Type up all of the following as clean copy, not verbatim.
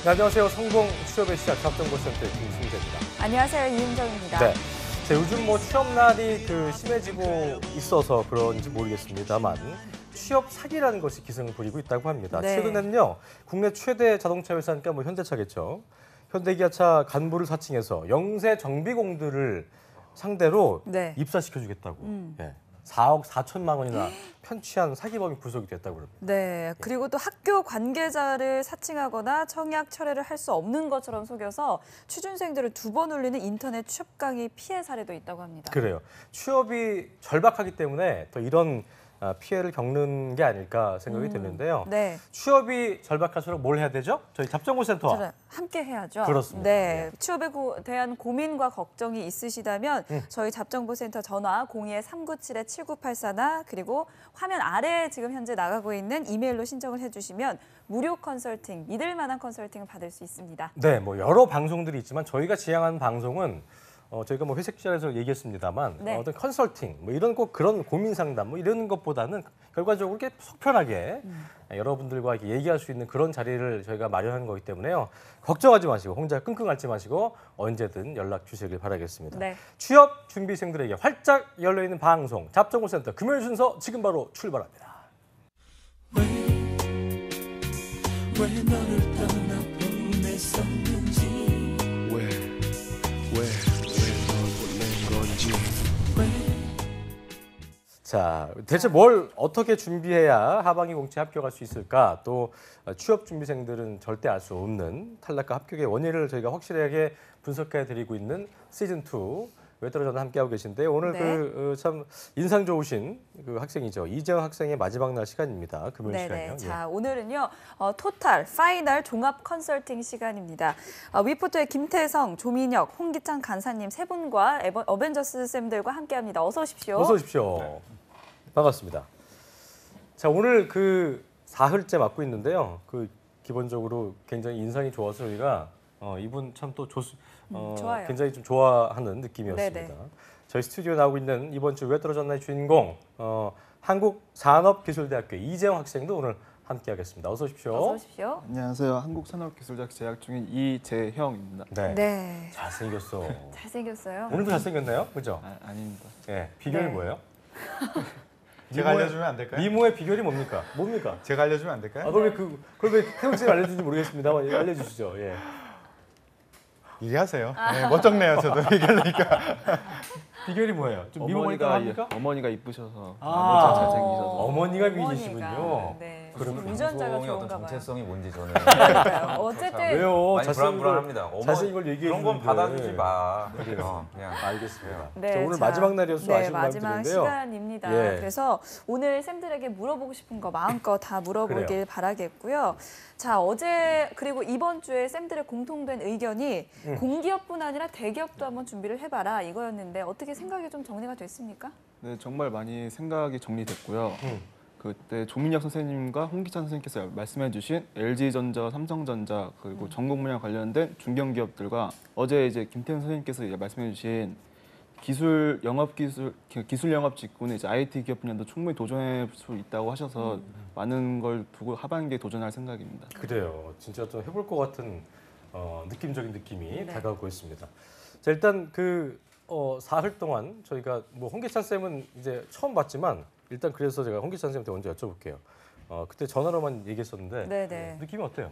네, 안녕하세요. 성공 취업의 시작 취업정보센터의 김승재입니다. 안녕하세요. 이은정입니다. 네. 자, 요즘 취업난이 심해지고 있어서 그런지 모르겠습니다만 취업 사기라는 것이 기승을 부리고 있다고 합니다. 네. 최근에는요, 국내 최대 자동차 회사니까 현대차겠죠. 현대기아차 간부를 사칭해서 영세 정비공들을 상대로 네. 입사시켜주겠다고. 네. 4억 4천만 원이나 편취한 사기범이 구속이 됐다고 그럽니다. 네. 그리고 또 학교 관계자를 사칭하거나 청약 철회를 할 수 없는 것처럼 속여서 취준생들을 2번 울리는 인터넷 취업 강의 피해 사례도 있다고 합니다. 그래요. 취업이 절박하기 때문에 더 이런 피해를 겪는 게 아닐까 생각이 드는데요. 네. 취업이 절박할수록 뭘 해야 되죠? 저희 잡정보센터와 함께 해야죠. 그렇습니다. 네. 취업에 대한 고민과 걱정이 있으시다면 저희 잡정보센터 전화 02-397-7984나 그리고 화면 아래에 지금 현재 나가고 있는 이메일로 신청을 해주시면 무료 컨설팅, 믿을 만한 컨설팅을 받을 수 있습니다. 네, 여러 방송들이 있지만 저희가 지향하는 방송은 저희가 회식 자리에서 얘기했습니다만 네. 어떤 컨설팅 이런 그런 고민 상담 이런 것보다는 결과적으로 이렇게 속 편하게 여러분들과 이렇게 얘기할 수 있는 그런 자리를 저희가 마련한 거기 때문에요. 걱정하지 마시고 혼자 끙끙 앓지 마시고 언제든 연락 주시길 바라겠습니다. 네. 취업 준비생들에게 활짝 열려 있는 방송 잡정보센터 금요일 순서 지금 바로 출발합니다. 왜 너를 떠나보냈었는지 자, 대체 뭘 어떻게 준비해야 하반기 공채 합격할 수 있을까? 또 취업 준비생들은 절대 알 수 없는 탈락과 합격의 원인을 저희가 확실하게 분석해 드리고 있는 시즌 2 외떨어져는 함께하고 계신데 오늘 네. 참 인상 좋으신 학생이죠. 이재영 학생의 마지막 날 시간입니다. 금요일 네네. 시간이요. 자, 오늘은요. 토탈 파이널 종합 컨설팅 시간입니다. 위포터의 김태성, 조민혁, 홍기창 간사님 세 분과 어벤져스 쌤들과 함께합니다. 어서 오십시오. 어서 오십시오. 네. 반갑습니다. 자, 오늘 4흘째 맡고 있는데요. 기본적으로 굉장히 인상이 좋아서 저희가 이분 참 또 좋아요. 굉장히 좀 좋아하는 느낌이었습니다. 네네. 저희 스튜디오에 나오고 있는 이번 주 왜 떨어졌나의 주인공 한국산업기술대학교 이재영 학생도 오늘 함께하겠습니다. 어서 오십시오. 어서 오십시오. 안녕하세요. 한국산업기술대학 재학 중인 이재형입니다. 네. 네. 잘생겼어. 잘생겼어요. 오늘도 잘생겼나요? 그죠? 아닙니다. 네. 비결이 네. 뭐예요? 제가 알려주면 안 될까요? 미모의 비결이 뭡니까? 뭡니까? 제가 알려주면 안 될까요? 그걸 왜 태훈 씨가 알려주는지 모르겠습니다만 알려주시죠. 예. 얘기하세요. 네, 멋쩍네요. 저도 얘기하려니까. 비결이 뭐예요? 좀 미모 보니까 합니까? 어머니가 이쁘셔서 아, 잘생기셔서. 어머니가 미인이시군요. 네. 그러면 유전자가 방송의 좋은가 어떤 봐요. 정체성이 뭔지 저는 그러니까요. 어쨌든 왜요? 많이 불안합니다. 자세히 이걸 얘기해 그런 건 주는데. 받아주지 마. 그래요. 그냥 알겠습니다. 네, 자, 오늘 자, 마지막 날이어서 네, 아쉬운 마음이 마지막 드는데요. 시간입니다. 예. 그래서 오늘 쌤들에게 물어보고 싶은 거 마음껏 다 물어보길 그래요. 바라겠고요. 자, 어제 그리고 이번 주에 쌤들의 공통된 의견이 공기업뿐 아니라 대기업도 한번 준비를 해봐라 이거였는데 어떻게 생각이 좀 정리가 됐습니까? 네, 정말 많이 생각이 정리됐고요. 그때 조민혁 선생님과 홍기찬 선생님께서 말씀해주신 LG전자, 삼성전자 그리고 전국 분야 관련된 중견기업들과 어제 이제 김태훈 선생님께서 말씀해주신 기술 영업 직군의 이제 IT 기업 분야도 충분히 도전할 수 있다고 하셔서 많은 걸 두고 하반기에 도전할 생각입니다. 그래요. 진짜 좀 해볼 것 같은 느낌적인 느낌이 네. 다가오고 있습니다. 자, 일단 4흘 동안 저희가 홍기찬 쌤은 이제 처음 봤지만 일단 그래서 제가 홍기찬 쌤한테 먼저 여쭤볼게요. 그때 전화로만 얘기했었는데 네네. 느낌이 어때요?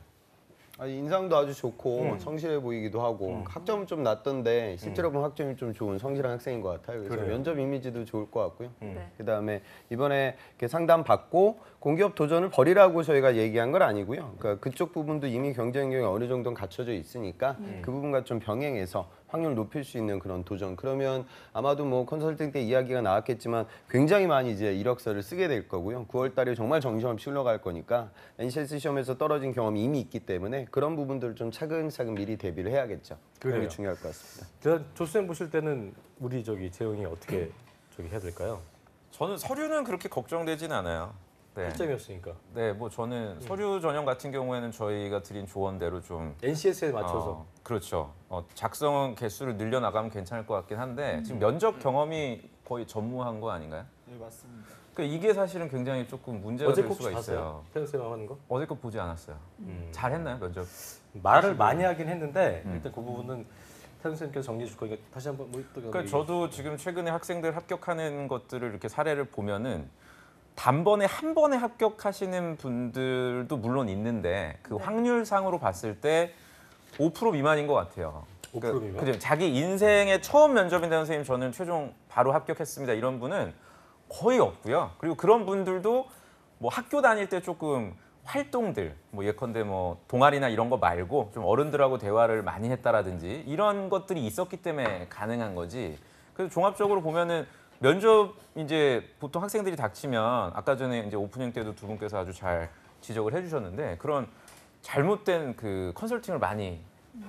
인상도 아주 좋고 성실해 보이기도 하고 학점은 좀 낮던데 실제로 보면 학점이 좀 좋은 성실한 학생인 것 같아요. 그래서 그래요. 면접 이미지도 좋을 것 같고요. 네. 그다음에 이번에 이렇게 상담 받고 공기업 도전을 버리라고 저희가 얘기한 건 아니고요. 그러니까 그쪽 부분도 이미 경쟁력이 어느 정도는 갖춰져 있으니까 그 부분과 좀 병행해서 확률 높일 수 있는 그런 도전. 그러면 아마도 컨설팅 때 이야기가 나왔겠지만 굉장히 많이 이제 이력서를 쓰게 될 거고요. 9월 달에 정말 정신없이 흘러갈 거니까 NCS 시험에서 떨어진 경험이 이미 있기 때문에 그런 부분들을 좀 차근차근 미리 대비를 해야겠죠. 그래요. 그게 중요할 것 같습니다. 일단 조쌤 보실 때는 우리 재영이 어떻게 해야 될까요? 저는 서류는 그렇게 걱정되진 않아요. 네. 1점이었으니까. 네, 저는 서류 전형 같은 경우에는 저희가 드린 조언대로 좀 NCS에 맞춰서. 그렇죠. 작성 개수를 늘려나가면 괜찮을 것 같긴 한데 지금 면접 경험이 거의 전무한 거 아닌가요? 네, 맞습니다. 그러니까 이게 사실은 굉장히 조금 문제가 어제 될 꼭 수가 봤어요? 있어요. 태영 쌤 하는 거? 어제 거 보지 않았어요. 잘했나요 면접? 말을 많이 하긴 했는데 일단 그 부분은 태영 쌤께서 정리해 줄 거니까 다시 한번 뭐 또 그러니까 저도 지금 최근에 학생들 합격하는 것들을 이렇게 사례를 보면은 단번에 한 번에 합격하시는 분들도 물론 있는데 그 확률상으로 봤을 때 5% 미만인 것 같아요. 5% 미만? 그죠? 자기 인생의 처음 면접인데 선생님 저는 최종 바로 합격했습니다. 이런 분은 거의 없고요. 그리고 그런 분들도 뭐 학교 다닐 때 조금 활동들 뭐 예컨대 뭐 동아리나 이런 거 말고 좀 어른들하고 대화를 많이 했다라든지 이런 것들이 있었기 때문에 가능한 거지. 그래서 종합적으로 보면은 면접 이제 보통 학생들이 닥치면 아까 전에 이제 오프닝 때도 두 분께서 아주 잘 지적을 해주셨는데 그런 잘못된 그 컨설팅을 많이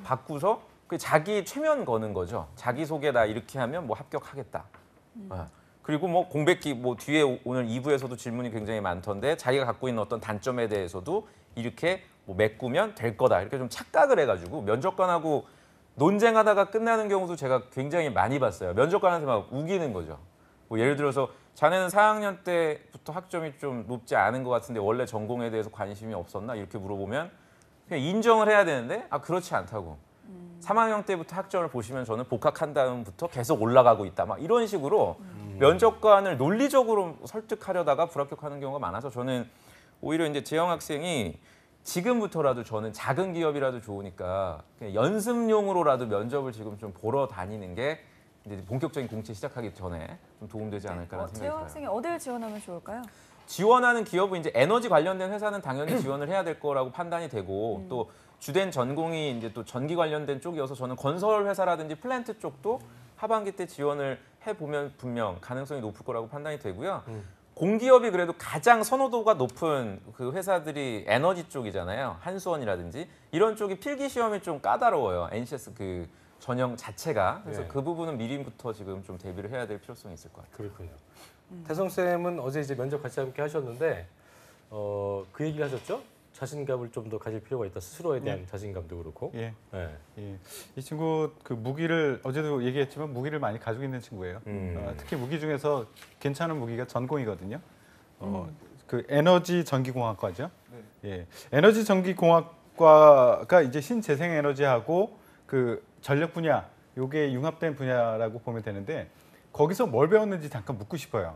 받고서 그 자기 최면 거는 거죠. 자기 소개 나 이렇게 하면 뭐 합격하겠다. 그리고 뭐 공백기 뭐 뒤에 오늘 2부에서도 질문이 굉장히 많던데 자기가 갖고 있는 어떤 단점에 대해서도 이렇게 뭐 메꾸면 될 거다 이렇게 좀 착각을 해가지고 면접관하고 논쟁하다가 끝나는 경우도 제가 굉장히 많이 봤어요. 면접관한테 막 우기는 거죠. 뭐 예를 들어서 자네는 4학년 때부터 학점이 좀 높지 않은 것 같은데 원래 전공에 대해서 관심이 없었나 이렇게 물어보면 그냥 인정을 해야 되는데 아 그렇지 않다고. 3학년 때부터 학점을 보시면 저는 복학한 다음부터 계속 올라가고 있다. 막 이런 식으로 면접관을 논리적으로 설득하려다가 불합격하는 경우가 많아서 저는 오히려 이제 재영 학생이 지금부터라도 저는 작은 기업이라도 좋으니까 그냥 연습용으로라도 면접을 지금 좀 보러 다니는 게 이제 본격적인 공채 시작하기 전에 좀 도움되지 않을까라는 생각이 재영 들어요. 학생이 어딜 지원하면 좋을까요? 지원하는 기업은 이제 에너지 관련된 회사는 당연히 지원을 해야 될 거라고 판단이 되고 또 주된 전공이 이제 또 전기 관련된 쪽이어서 저는 건설 회사라든지 플랜트 쪽도 하반기 때 지원을 해보면 분명 가능성이 높을 거라고 판단이 되고요. 공기업이 그래도 가장 선호도가 높은 그 회사들이 에너지 쪽이잖아요. 한수원이라든지 이런 쪽이 필기 시험이 좀 까다로워요. NCS 그 전형 자체가. 그래서 네. 그 부분은 미리부터 지금 좀 대비를 해야 될 필요성이 있을 것 같아요. 그렇군요. 태성 쌤은 어제 이제 면접 같이 함께 하셨는데 그 얘기를 하셨죠? 자신감을 좀 더 가질 필요가 있다. 스스로에 대한 자신감도 그렇고. 예. 네. 예. 이 친구 그 무기를 어제도 얘기했지만 무기를 많이 가지고 있는 친구예요. 특히 무기 중에서 괜찮은 무기가 전공이거든요. 그 에너지 전기공학과죠. 예. 에너지 전기공학과가 이제 신재생 에너지하고 그 전력 분야 요게 융합된 분야라고 보면 되는데 거기서 뭘 배웠는지 잠깐 묻고 싶어요.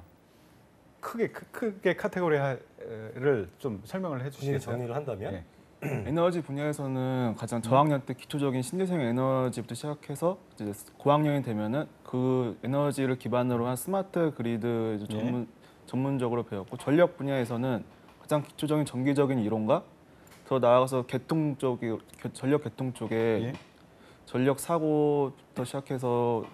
크게 카테고리를 좀 설명을 분위기 해주시겠어요? 정리를 한다면 예. 에너지 분야에서는 가장 저학년 때 기초적인 신재생 에너지부터 시작해서 이제 고학년이 되면은 그 에너지를 기반으로 한 스마트 그리드 이제 전문적으로 배웠고 전력 분야에서는 가장 기초적인 전기적인 이론과 더 나아가서 계통 쪽이 전력 계통 쪽에 예. 전력 사고부터 시작해서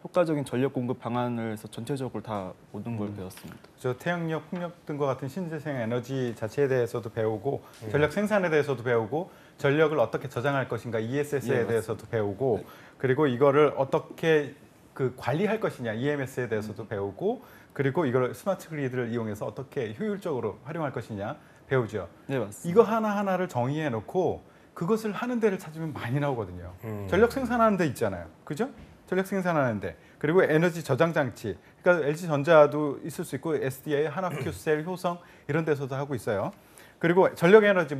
효과적인 전력 공급 방안을 해서 전체적으로 다 모든 걸 배웠습니다. 저 태양력, 풍력 등과 같은 신재생 에너지 자체에 대해서도 배우고 전력 생산에 대해서도 배우고 전력을 어떻게 저장할 것인가 ESS에 대해서도 배우고 그리고 이거를 어떻게 그 관리할 것이냐 EMS에 대해서도 배우고 그리고 이걸 스마트 그리드를 이용해서 어떻게 효율적으로 활용할 것이냐 배우죠. 네, 맞습니다. 이거 하나하나를 정의해 놓고 그것을 하는 데를 찾으면 많이 나오거든요. 전력 생산하는 데 있잖아요. 그죠? 전력 생산하는데 그리고 에너지 저장 장치 그러니까 LG전자도 있을 수 있고 SDA, 한화큐셀, 효성 이런 데서도 하고 있어요. 그리고 전력 에너지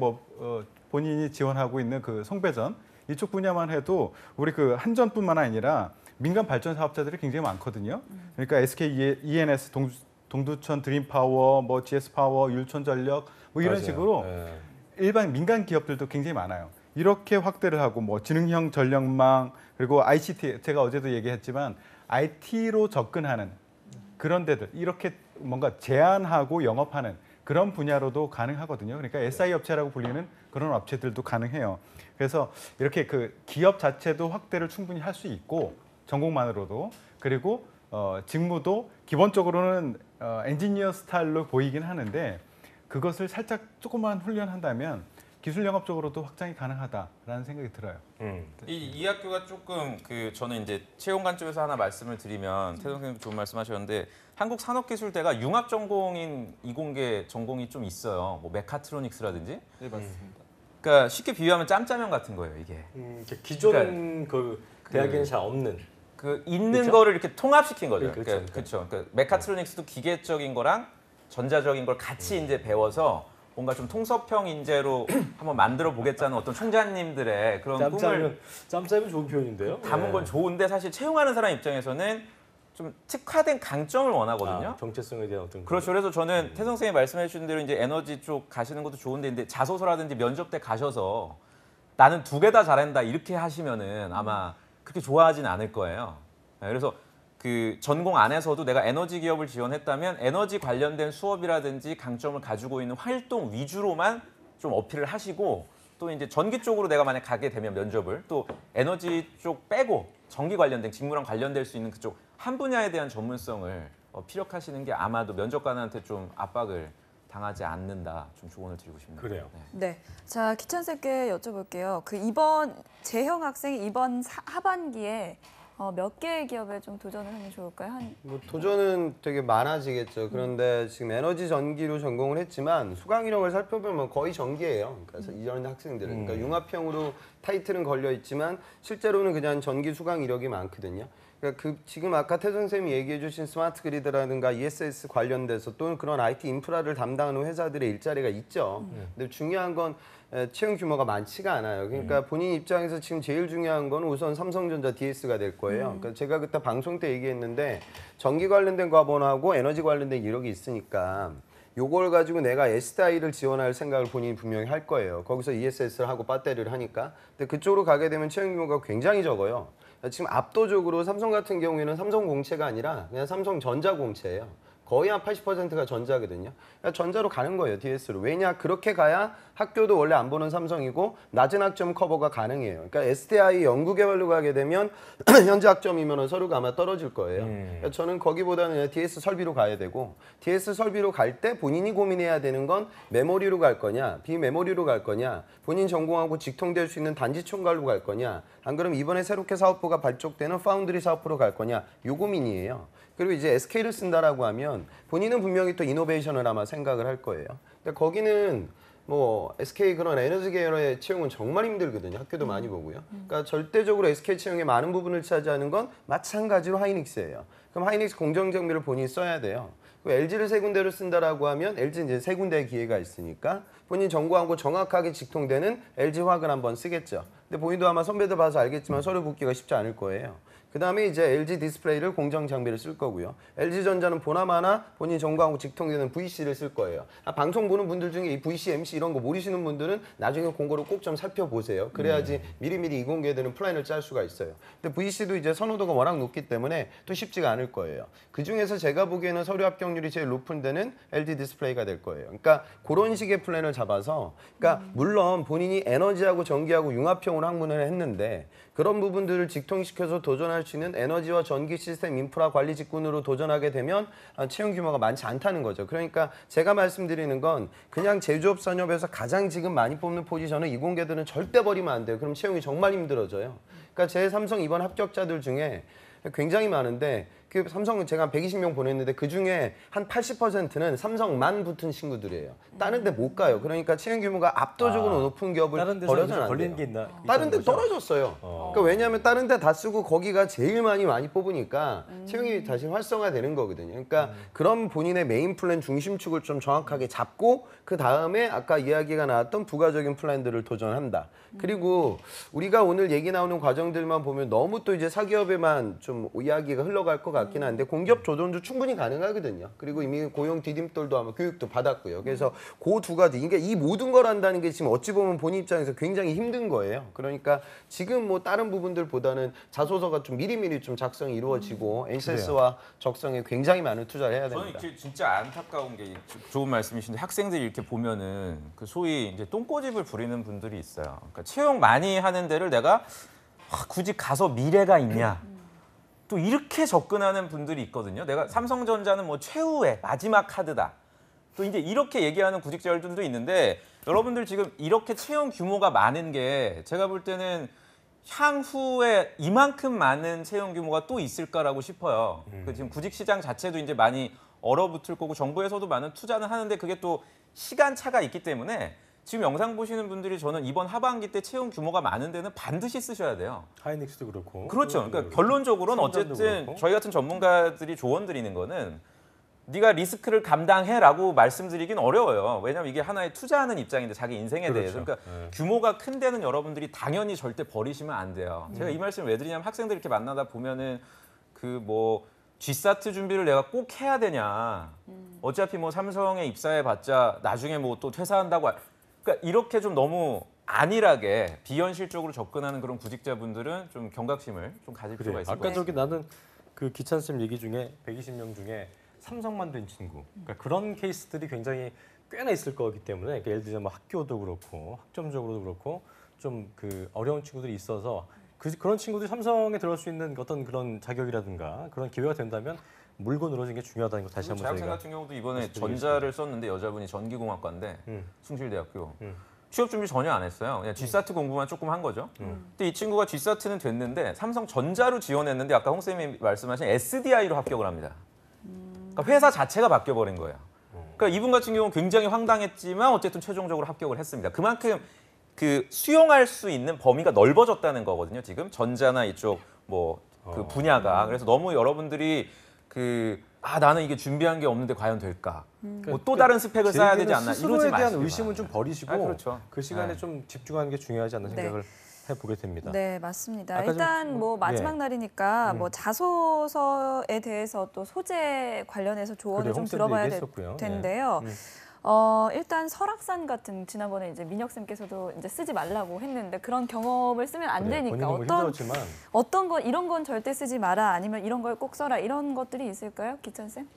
본인이 지원하고 있는 그 송배전 이쪽 분야만 해도 우리 그 한전뿐만 아니라 민간 발전 사업자들이 굉장히 많거든요. 그러니까 SK ENS 동두천 드림파워, 뭐 GS파워, 율촌전력 뭐 이런 맞아요. 식으로 네. 일반 민간 기업들도 굉장히 많아요. 이렇게 확대를 하고 뭐 지능형 전력망 그리고 ICT 제가 어제도 얘기했지만 IT로 접근하는 그런 데들 이렇게 뭔가 제한하고 영업하는 그런 분야로도 가능하거든요. 그러니까 SI 업체라고 불리는 그런 업체들도 가능해요. 그래서 이렇게 그 기업 자체도 확대를 충분히 할 수 있고 전공만으로도 그리고 직무도 기본적으로는 엔지니어 스타일로 보이긴 하는데 그것을 살짝 조금만 훈련한다면 기술 영업 쪽으로도 확장이 가능하다라는 생각이 들어요. 이 학교가 조금 그 저는 이제 채용 관점에서 하나 말씀을 드리면 태성 선생님 좋은 말씀하셨는데 한국산업기술대가 융합 전공인 이공계 전공이 좀 있어요. 뭐 메카트로닉스라든지. 네, 맞습니다. 그러니까 쉽게 비유하면 짬짜면 같은 거예요, 이게. 기존 그 대학에는 잘 없는. 그 있는 그쵸? 거를 이렇게 통합시킨 거죠. 그렇죠, 그러니까, 그렇죠. 그러니까 메카트로닉스도 기계적인 거랑 전자적인 걸 같이 이제 배워서 뭔가 좀 통섭형 인재로 한번 만들어 보겠다는 어떤 총장님들의 그런 꿈을 짬짜면 좋은 표현인데요. 담은 건 좋은데 사실 채용하는 사람 입장에서는 좀 특화된 강점을 원하거든요. 정체성에 대한 어떤 그렇죠. 그래서 저는 태성 선생님이 말씀해 주신 대로 이제 에너지 쪽 가시는 것도 좋은데 근데 자소서라든지 면접 때 가셔서 나는 2개 다 잘한다 이렇게 하시면은 아마 그렇게 좋아하진 않을 거예요. 그래서 그 전공 안에서도 내가 에너지 기업을 지원했다면 에너지 관련된 수업이라든지 강점을 가지고 있는 활동 위주로만 좀 어필을 하시고 또 이제 전기 쪽으로 내가 만약 가게 되면 면접을 또 에너지 쪽 빼고 전기 관련된 직무랑 관련될 수 있는 그쪽 한 분야에 대한 전문성을 피력하시는 게 아마도 면접관한테 좀 압박을 당하지 않는다 좀 조언을 드리고 싶네요. 그래요. 네. 자, 기찬 쌤께 여쭤볼게요. 그 이번 재형 학생이 이번 하반기에 몇 개의 기업에 좀 도전을 하면 좋을까요? 뭐 도전은 되게 많아지겠죠. 그런데 지금 에너지 전기로 전공을 했지만 수강 이력을 살펴보면 거의 전기예요. 그래서 이전 학생들은 그러니까 융합형으로 타이틀은 걸려 있지만 실제로는 그냥 전기 수강 이력이 많거든요. 그러니까 지금 아까 태선 선생님이 얘기해주신 스마트 그리드라든가 ESS 관련돼서 또는 그런 IT 인프라를 담당하는 회사들의 일자리가 있죠. 근데 중요한 건 채용 규모가 많지가 않아요. 그러니까 본인 입장에서 지금 제일 중요한 건 우선 삼성전자 DS가 될 거예요. 그러니까 제가 그때 방송 때 얘기했는데 전기 관련된 과번하고 에너지 관련된 이력이 있으니까 요걸 가지고 내가 SDI를 지원할 생각을 본인이 분명히 할 거예요. 거기서 ESS를 하고 배터리를 하니까. 근데 그쪽으로 가게 되면 채용 규모가 굉장히 적어요. 지금 압도적으로 삼성 같은 경우에는 삼성 공채가 아니라 그냥 삼성전자 공채예요. 거의 한 80%가 전자거든요. 그러니까 전자로 가는 거예요, DS로. 왜냐? 그렇게 가야 학교도 원래 안 보는 삼성이고 낮은 학점 커버가 가능해요. 그러니까 SDI 연구개발로 가게 되면 현재 학점이면 서류가 아마 떨어질 거예요. 그러니까 저는 거기보다는 DS 설비로 가야 되고 DS 설비로 갈 때 본인이 고민해야 되는 건 메모리로 갈 거냐, 비메모리로 갈 거냐, 본인 전공하고 직통될 수 있는 단지 총괄로 갈 거냐, 안 그러면 이번에 새롭게 사업부가 발족되는 파운드리 사업부로 갈 거냐, 요 고민이에요. 그리고 이제 SK를 쓴다라고 하면 본인은 분명히 또 이노베이션을 아마 생각을 할 거예요. 근데 거기는 뭐 SK 그런 에너지 계열의 채용은 정말 힘들거든요. 학교도 많이 보고요. 그러니까 절대적으로 SK 채용의 많은 부분을 차지하는 건 마찬가지로 하이닉스예요. 그럼 하이닉스 공정정비를 본인이 써야 돼요. LG를 3군데를 쓴다라고 하면 LG 이제 3군데의 기회가 있으니까 본인 전공하고 정확하게 직통되는 LG 화학을 한번 쓰겠죠. 근데 본인도 아마 선배들 봐서 알겠지만 서류 붙기가 쉽지 않을 거예요. 그 다음에 이제 LG 디스플레이를 공정 장비를 쓸 거고요. LG전자는 보나마나 본인 전공하고 직통되는 VC를 쓸 거예요. 방송 보는 분들 중에 이 VC, MC 이런 거 모르시는 분들은 나중에 공고를 꼭 좀 살펴보세요. 그래야지 미리미리 이공계되는 플랜을 짤 수가 있어요. 근데 VC도 이제 선호도가 워낙 높기 때문에 또 쉽지가 않을 거예요. 그 중에서 제가 보기에는 서류 합격률이 제일 높은 데는 LG 디스플레이가 될 거예요. 그러니까 그런 식의 플랜을 잡아서 그러니까 물론 본인이 에너지하고 전기하고 융합형으로 학문을 했는데 그런 부분들을 직통시켜서 도전할 수 있는 에너지와 전기 시스템 인프라 관리 직군으로 도전하게 되면 채용 규모가 많지 않다는 거죠. 그러니까 제가 말씀드리는 건 그냥 제조업 산업에서 가장 지금 많이 뽑는 포지션을 이공계들은 절대 버리면 안 돼요. 그럼 채용이 정말 힘들어져요. 그러니까 제 삼성 이번 합격자들 중에 굉장히 많은데 그 삼성은 제가 한 120명 보냈는데 그중에 한 80%는 삼성만 붙은 친구들이에요. 다른 데 못 가요. 그러니까 채용 규모가 압도적으로 높은 기업을 다른 데서 버려서는 안 걸리는 돼요. 게 있나? 다른 데 있다는 거죠? 떨어졌어요. 그러니까 왜냐하면 다른 데 다 쓰고 거기가 제일 많이 뽑으니까 채용이 다시 활성화되는 거거든요. 그러니까 그런 본인의 메인 플랜 중심축을 좀 정확하게 잡고 그 다음에 아까 이야기가 나왔던 부가적인 플랜들을 도전한다. 그리고 우리가 오늘 얘기 나오는 과정들만 보면 너무 또 이제 사기업에만 좀 이야기가 흘러갈 것 같긴 한데 공기업 조정도 충분히 가능하거든요. 그리고 이미 고용 디딤돌도 아마 교육도 받았고요. 그래서 그 두 가지, 그러니까 이 모든 걸 한다는 게 지금 어찌 보면 본인 입장에서 굉장히 힘든 거예요. 그러니까 지금 뭐 다른 부분들보다는 자소서가 좀 미리미리 좀 작성이 이루어지고 NCS와 적성에 굉장히 많은 투자를 해야 저는 됩니다. 이게 진짜 안타까운 게 좋은 말씀이신데 학생들이 이렇게 보면은 그 소위 이제 똥꼬집을 부리는 분들이 있어요. 그러니까 채용 많이 하는 데를 내가 굳이 가서 미래가 있냐? 또 이렇게 접근하는 분들이 있거든요. 내가 삼성전자는 뭐 최후의 마지막 카드다. 또 이제 이렇게 얘기하는 구직자들도 있는데 여러분들 지금 이렇게 채용 규모가 많은 게 제가 볼 때는 향후에 이만큼 많은 채용 규모가 또 있을까라고 싶어요. 그 지금 구직 시장 자체도 이제 많이 얼어붙을 거고 정부에서도 많은 투자는 하는데 그게 또 시간차가 있기 때문에 지금 영상 보시는 분들이 저는 이번 하반기 때 채용 규모가 많은 데는 반드시 쓰셔야 돼요. 하이닉스도 그렇고. 그렇죠. 그러니까 결론적으로는 삼성도 어쨌든 그렇고. 저희 같은 전문가들이 조언 드리는 거는 네가 리스크를 감당해라고 말씀드리긴 어려워요. 왜냐하면 이게 하나의 투자하는 입장인데 자기 인생에 그렇죠. 대해서. 그러니까 네. 규모가 큰 데는 여러분들이 당연히 절대 버리시면 안 돼요. 제가 이 말씀을 왜 드리냐면 학생들 이렇게 만나다 보면은 그 뭐 G사트 준비를 내가 꼭 해야 되냐. 어차피 뭐 삼성에 입사해봤자 나중에 뭐 또 퇴사한다고. 그러니까 이렇게 좀 너무 안일하게 비현실적으로 접근하는 그런 구직자분들은 좀 경각심을 좀 가질 필요가 그래. 있을 것 아까 같아요. 저기 나는 그 기찬 쌤 얘기 중에 120명 중에 삼성만 된 친구. 그러니까 그런 케이스들이 굉장히 꽤나 있을 거기 때문에 그러니까 예를 들면 뭐 학교도 그렇고 학점적으로도 그렇고 좀 그 어려운 친구들이 있어서 그런 친구들이 삼성에 들어갈 수 있는 어떤 그런 자격이라든가 그런 기회가 된다면 물고 늘어지는 게 중요하다는 거 다시 한번 재학생 저희가 같은 경우도 이번에 말씀드리겠습니다. 전자를 썼는데 여자분이 전기공학과인데 숭실대학교 음. 취업 준비 전혀 안 했어요. 그냥 G사트 공부만 조금 한 거죠. 근데 이 친구가 G사트는 됐는데 삼성전자로 지원했는데 아까 홍 쌤이 말씀하신 SDI로 합격을 합니다. 그러니까 회사 자체가 바뀌어 버린 거예요. 그러니까 이분 같은 경우는 굉장히 황당했지만 어쨌든 최종적으로 합격을 했습니다. 그만큼 그 수용할 수 있는 범위가 넓어졌다는 거거든요. 지금 전자나 이쪽 뭐 그 분야가. 그래서 너무 여러분들이 나는 이게 준비한 게 없는데 과연 될까? 뭐 또 다른 스펙을 쌓아야 되지 않나? 이러지 스스로에 대한 마시기 의심은 좀 바랍니다. 버리시고 그렇죠. 그 시간에 네. 좀 집중하는 게 중요하지 않나 네. 생각을 해보게 됩니다. 네, 맞습니다. 아까 좀 일단 뭐 마지막 예. 날이니까 뭐 자소서에 대해서 또 소재 관련해서 조언을 그래, 좀 홍 쌤도 들어봐야 될 얘기했었고요. 텐데요. 일단 설악산 같은 지난번에 이제 민혁 쌤께서도 이제 쓰지 말라고 했는데 그런 경험을 쓰면 안 그래, 되니까 본인은 뭐 힘들었지만 어떤 거 이런 건 절대 쓰지 마라 아니면 이런 걸 꼭 써라 이런 것들이 있을까요, 기찬 쌤?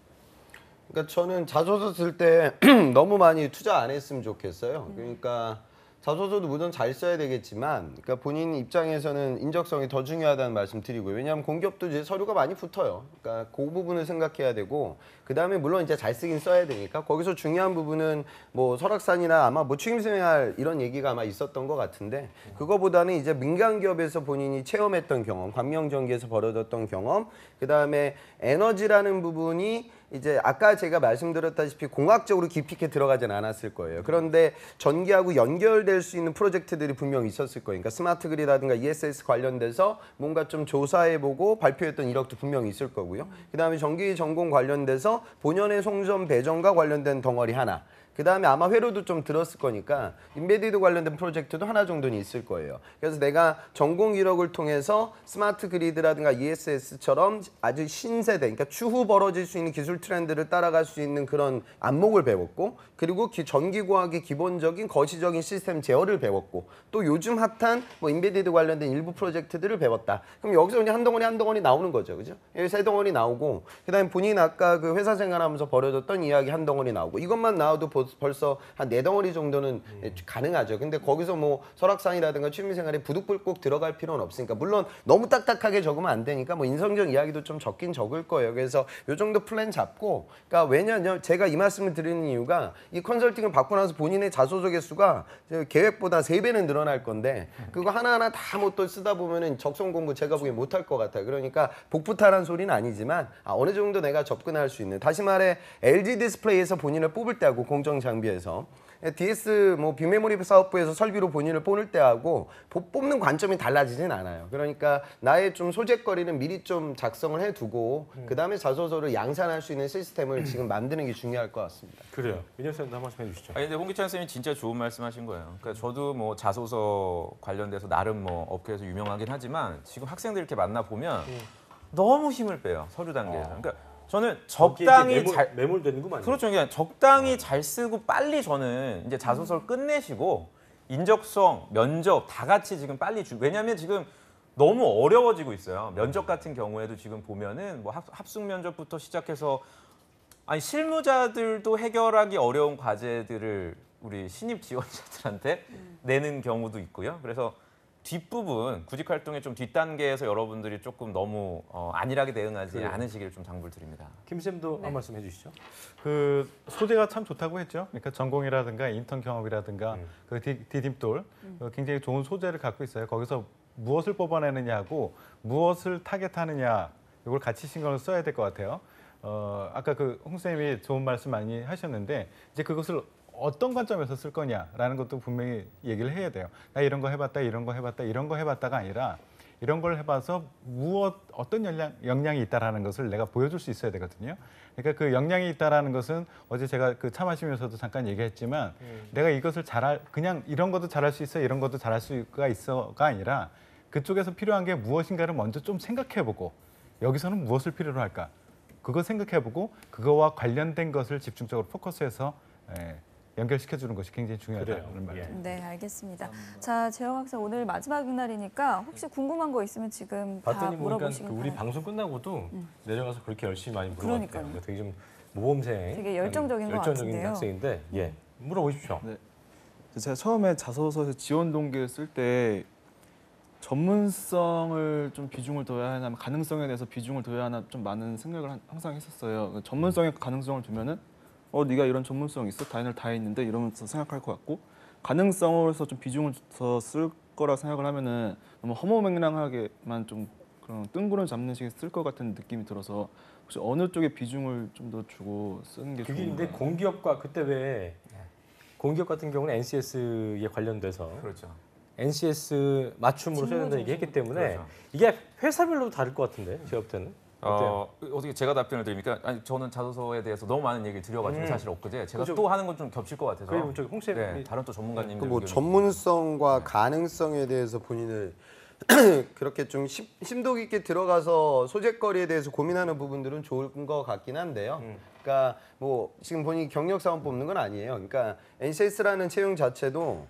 그러니까 저는 자소서 쓸 때 너무 많이 투자 안 했으면 좋겠어요. 그러니까 자소서도 물론 잘 써야 되겠지만, 그러니까 본인 입장에서는 인적성이 더 중요하다는 말씀 드리고요. 왜냐하면 공기업도 이제 서류가 많이 붙어요. 그러니까 그 부분을 생각해야 되고, 그 다음에 물론 이제 잘 쓰긴 써야 되니까 거기서 중요한 부분은 뭐 설악산이나 아마 뭐 취임생활 이런 얘기가 아마 있었던 것 같은데, 그거보다는 이제 민간 기업에서 본인이 체험했던 경험, 광명전기에서 벌어졌던 경험, 그 다음에 에너지라는 부분이 이제 아까 제가 말씀드렸다시피 공학적으로 깊이 있게 들어가진 않았을 거예요. 그런데 전기하고 연결될 수 있는 프로젝트들이 분명히 있었을 거예요. 그러니까 스마트 그리드라든가 ESS 관련돼서 뭔가 좀 조사해보고 발표했던 이력도 분명히 있을 거고요. 그다음에 전기 전공 관련돼서 본연의 송전 배전과 관련된 덩어리 하나. 그 다음에 아마 회로도 좀 들었을 거니까 인베디드 관련된 프로젝트도 하나 정도는 있을 거예요. 그래서 내가 전공 이력을 통해서 스마트 그리드라든가 ESS처럼 아주 신세대, 그러니까 추후 벌어질 수 있는 기술 트렌드를 따라갈 수 있는 그런 안목을 배웠고, 그리고 전기공학의 기본적인 거시적인 시스템 제어를 배웠고, 또 요즘 핫한 뭐 인베디드 관련된 일부 프로젝트들을 배웠다. 그럼 여기서 그냥 한 덩어리 나오는 거죠, 그죠? 여기 세 덩어리 나오고, 그다음에 본인 아까 그 회사 생활하면서 벌어졌던 이야기 한 덩어리 나오고, 이것만 나와도 벌써 한 네 덩어리 정도는 가능하죠. 근데 거기서 뭐 설악산이라든가 취미생활에 부득불 꼭 들어갈 필요는 없으니까, 물론 너무 딱딱하게 적으면 안 되니까 뭐 인성적 이야기도 좀 적긴 적을 거예요. 그래서 요 정도 플랜 잡고, 그러니까 왜냐면 제가 이 말씀을 드리는 이유가 이 컨설팅을 받고 나서 본인의 자소서 개수가 계획보다 3배는 늘어날 건데, 그거 하나하나 다 뭐 또 쓰다 보면은 적성 공부 제가 보기엔 못할 것 같아요. 그러니까 복붙하라는 소리는 아니지만 어느 정도 내가 접근할 수 있는, 다시 말해 LG 디스플레이에서 본인을 뽑을 때하고 공정 장비에서 DS 뭐 비메모리 사업부에서 설비로 본인을 뽑을 때하고 뽑는 관점이 달라지진 않아요. 그러니까 나의 좀 소재거리는 미리 좀 작성을 해두고 그 다음에 자소서를 양산할 수 있는 시스템을 지금 만드는 게 중요할 것 같습니다. 그래요. 민혁 쌤도 한 말씀 해주시죠. 아니 근데 홍기찬 선생님이 진짜 좋은 말씀하신 거예요. 그러니까 저도 뭐 자소서 관련돼서 나름 뭐 업계에서 유명하긴 하지만 지금 학생들 이렇게 만나 보면 너무 힘을 빼요, 서류 단계에서. 그러니까 저는 적당히 잘 매몰되는구만. 그렇죠. 그냥 적당히 잘 쓰고 빨리 저는 이제 자소서를 끝내시고 인적성, 면접 다 같이 지금 빨리 왜냐하면 지금 너무 어려워지고 있어요. 면접 같은 경우에도 지금 보면은 뭐 합숙 면접부터 시작해서 아니 실무자들도 해결하기 어려운 과제들을 우리 신입 지원자들한테 내는 경우도 있고요. 그래서 뒷부분 구직 활동의 좀 뒷단계에서 여러분들이 조금 너무 안일하게 대응하지 않으시길 좀 당부를 드립니다. 김 쌤도 한 말씀 해주시죠. 그 소재가 참 좋다고 했죠. 그러니까 전공이라든가 인턴 경험이라든가 그 디딤돌 굉장히 좋은 소재를 갖고 있어요. 거기서 무엇을 뽑아내느냐하고 무엇을 타겟하느냐 이걸 같이 신경을 써야 될 것 같아요. 아까 그 홍 쌤이 좋은 말씀 많이 하셨는데 이제 그것을 어떤 관점에서 쓸 거냐라는 것도 분명히 얘기를 해야 돼요. 나 이런 거 해봤다, 이런 거 해봤다, 이런 거 해봤다가 아니라 이런 걸 해봐서 어떤 역량이 있다라는 것을 내가 보여줄 수 있어야 되거든요. 그러니까 그 역량이 있다라는 것은 어제 제가 그 차 마시면서도 잠깐 얘기했지만 내가 이것을 그냥 이런 것도 잘할 수 있어, 이런 것도 잘할 수가 있어가 아니라 그쪽에서 필요한 게 무엇인가를 먼저 좀 생각해보고 여기서는 무엇을 필요로 할까? 그거 생각해보고 그거와 관련된 것을 집중적으로 포커스해서 연결시켜주는 것이 굉장히 중요하다는 말이죠. 네, 알겠습니다. 자, 재영 학생 오늘 마지막 날이니까 혹시 궁금한 거 있으면 지금 다 봤더니 보니까 물어보시면 우리 방송 끝나고도 내려가서 그렇게 열심히 많이 물어봤대요. 그러니까요. 되게 좀 모범생, 되게 열정적인 것 열정적인 같은데요. 학생인데, 물어보십시오. 네. 제가 처음에 자소서에서 지원 동기를 쓸 때 전문성을 좀 비중을 둬야 하나, 가능성에 대해서 비중을 둬야 하나 좀 많은 생각을 항상 했었어요. 전문성에 가능성을 두면은 네가 이런 전문성 있어? 다인을 다 있는데 이러면서 생각할 것 같고 가능성으로서 좀 비중을 더 쓸 거라 생각을 하면은 너무 허무맹랑하게만 좀 그런 뜬구름 잡는 식의 쓸 것 같은 느낌이 들어서 혹시 어느 쪽에 비중을 좀 더 주고 쓰는 게 그게 좋은가? 근데 공기업과 그때 왜 공기업 같은 경우는 NCS에 관련돼서 그렇죠. NCS 맞춤으로 써야 된다는 얘기 했기 때문에 그렇죠. 이게 회사별로 다를 것 같은데 제가 볼 때는. 어떻게 제가 답변을 드립니까? 아니 저는 자소서에 대해서 너무 많은 얘기를 드려가지고 사실 엊그제 제가 그죠. 또 하는 건 좀 겹칠 것 같아서 그리고 저기 홍 쌤이 네, 다른 또 전문가님들 뭐 의견이 전문성과 가능성에 대해서 본인을 그렇게 좀 심도 깊게 들어가서 소재거리에 대해서 고민하는 부분들은 좋은 것 같긴 한데요. 그러니까 뭐 지금 본인이 경력사원 뽑는 건 아니에요. 그러니까 NCS라는 채용 자체도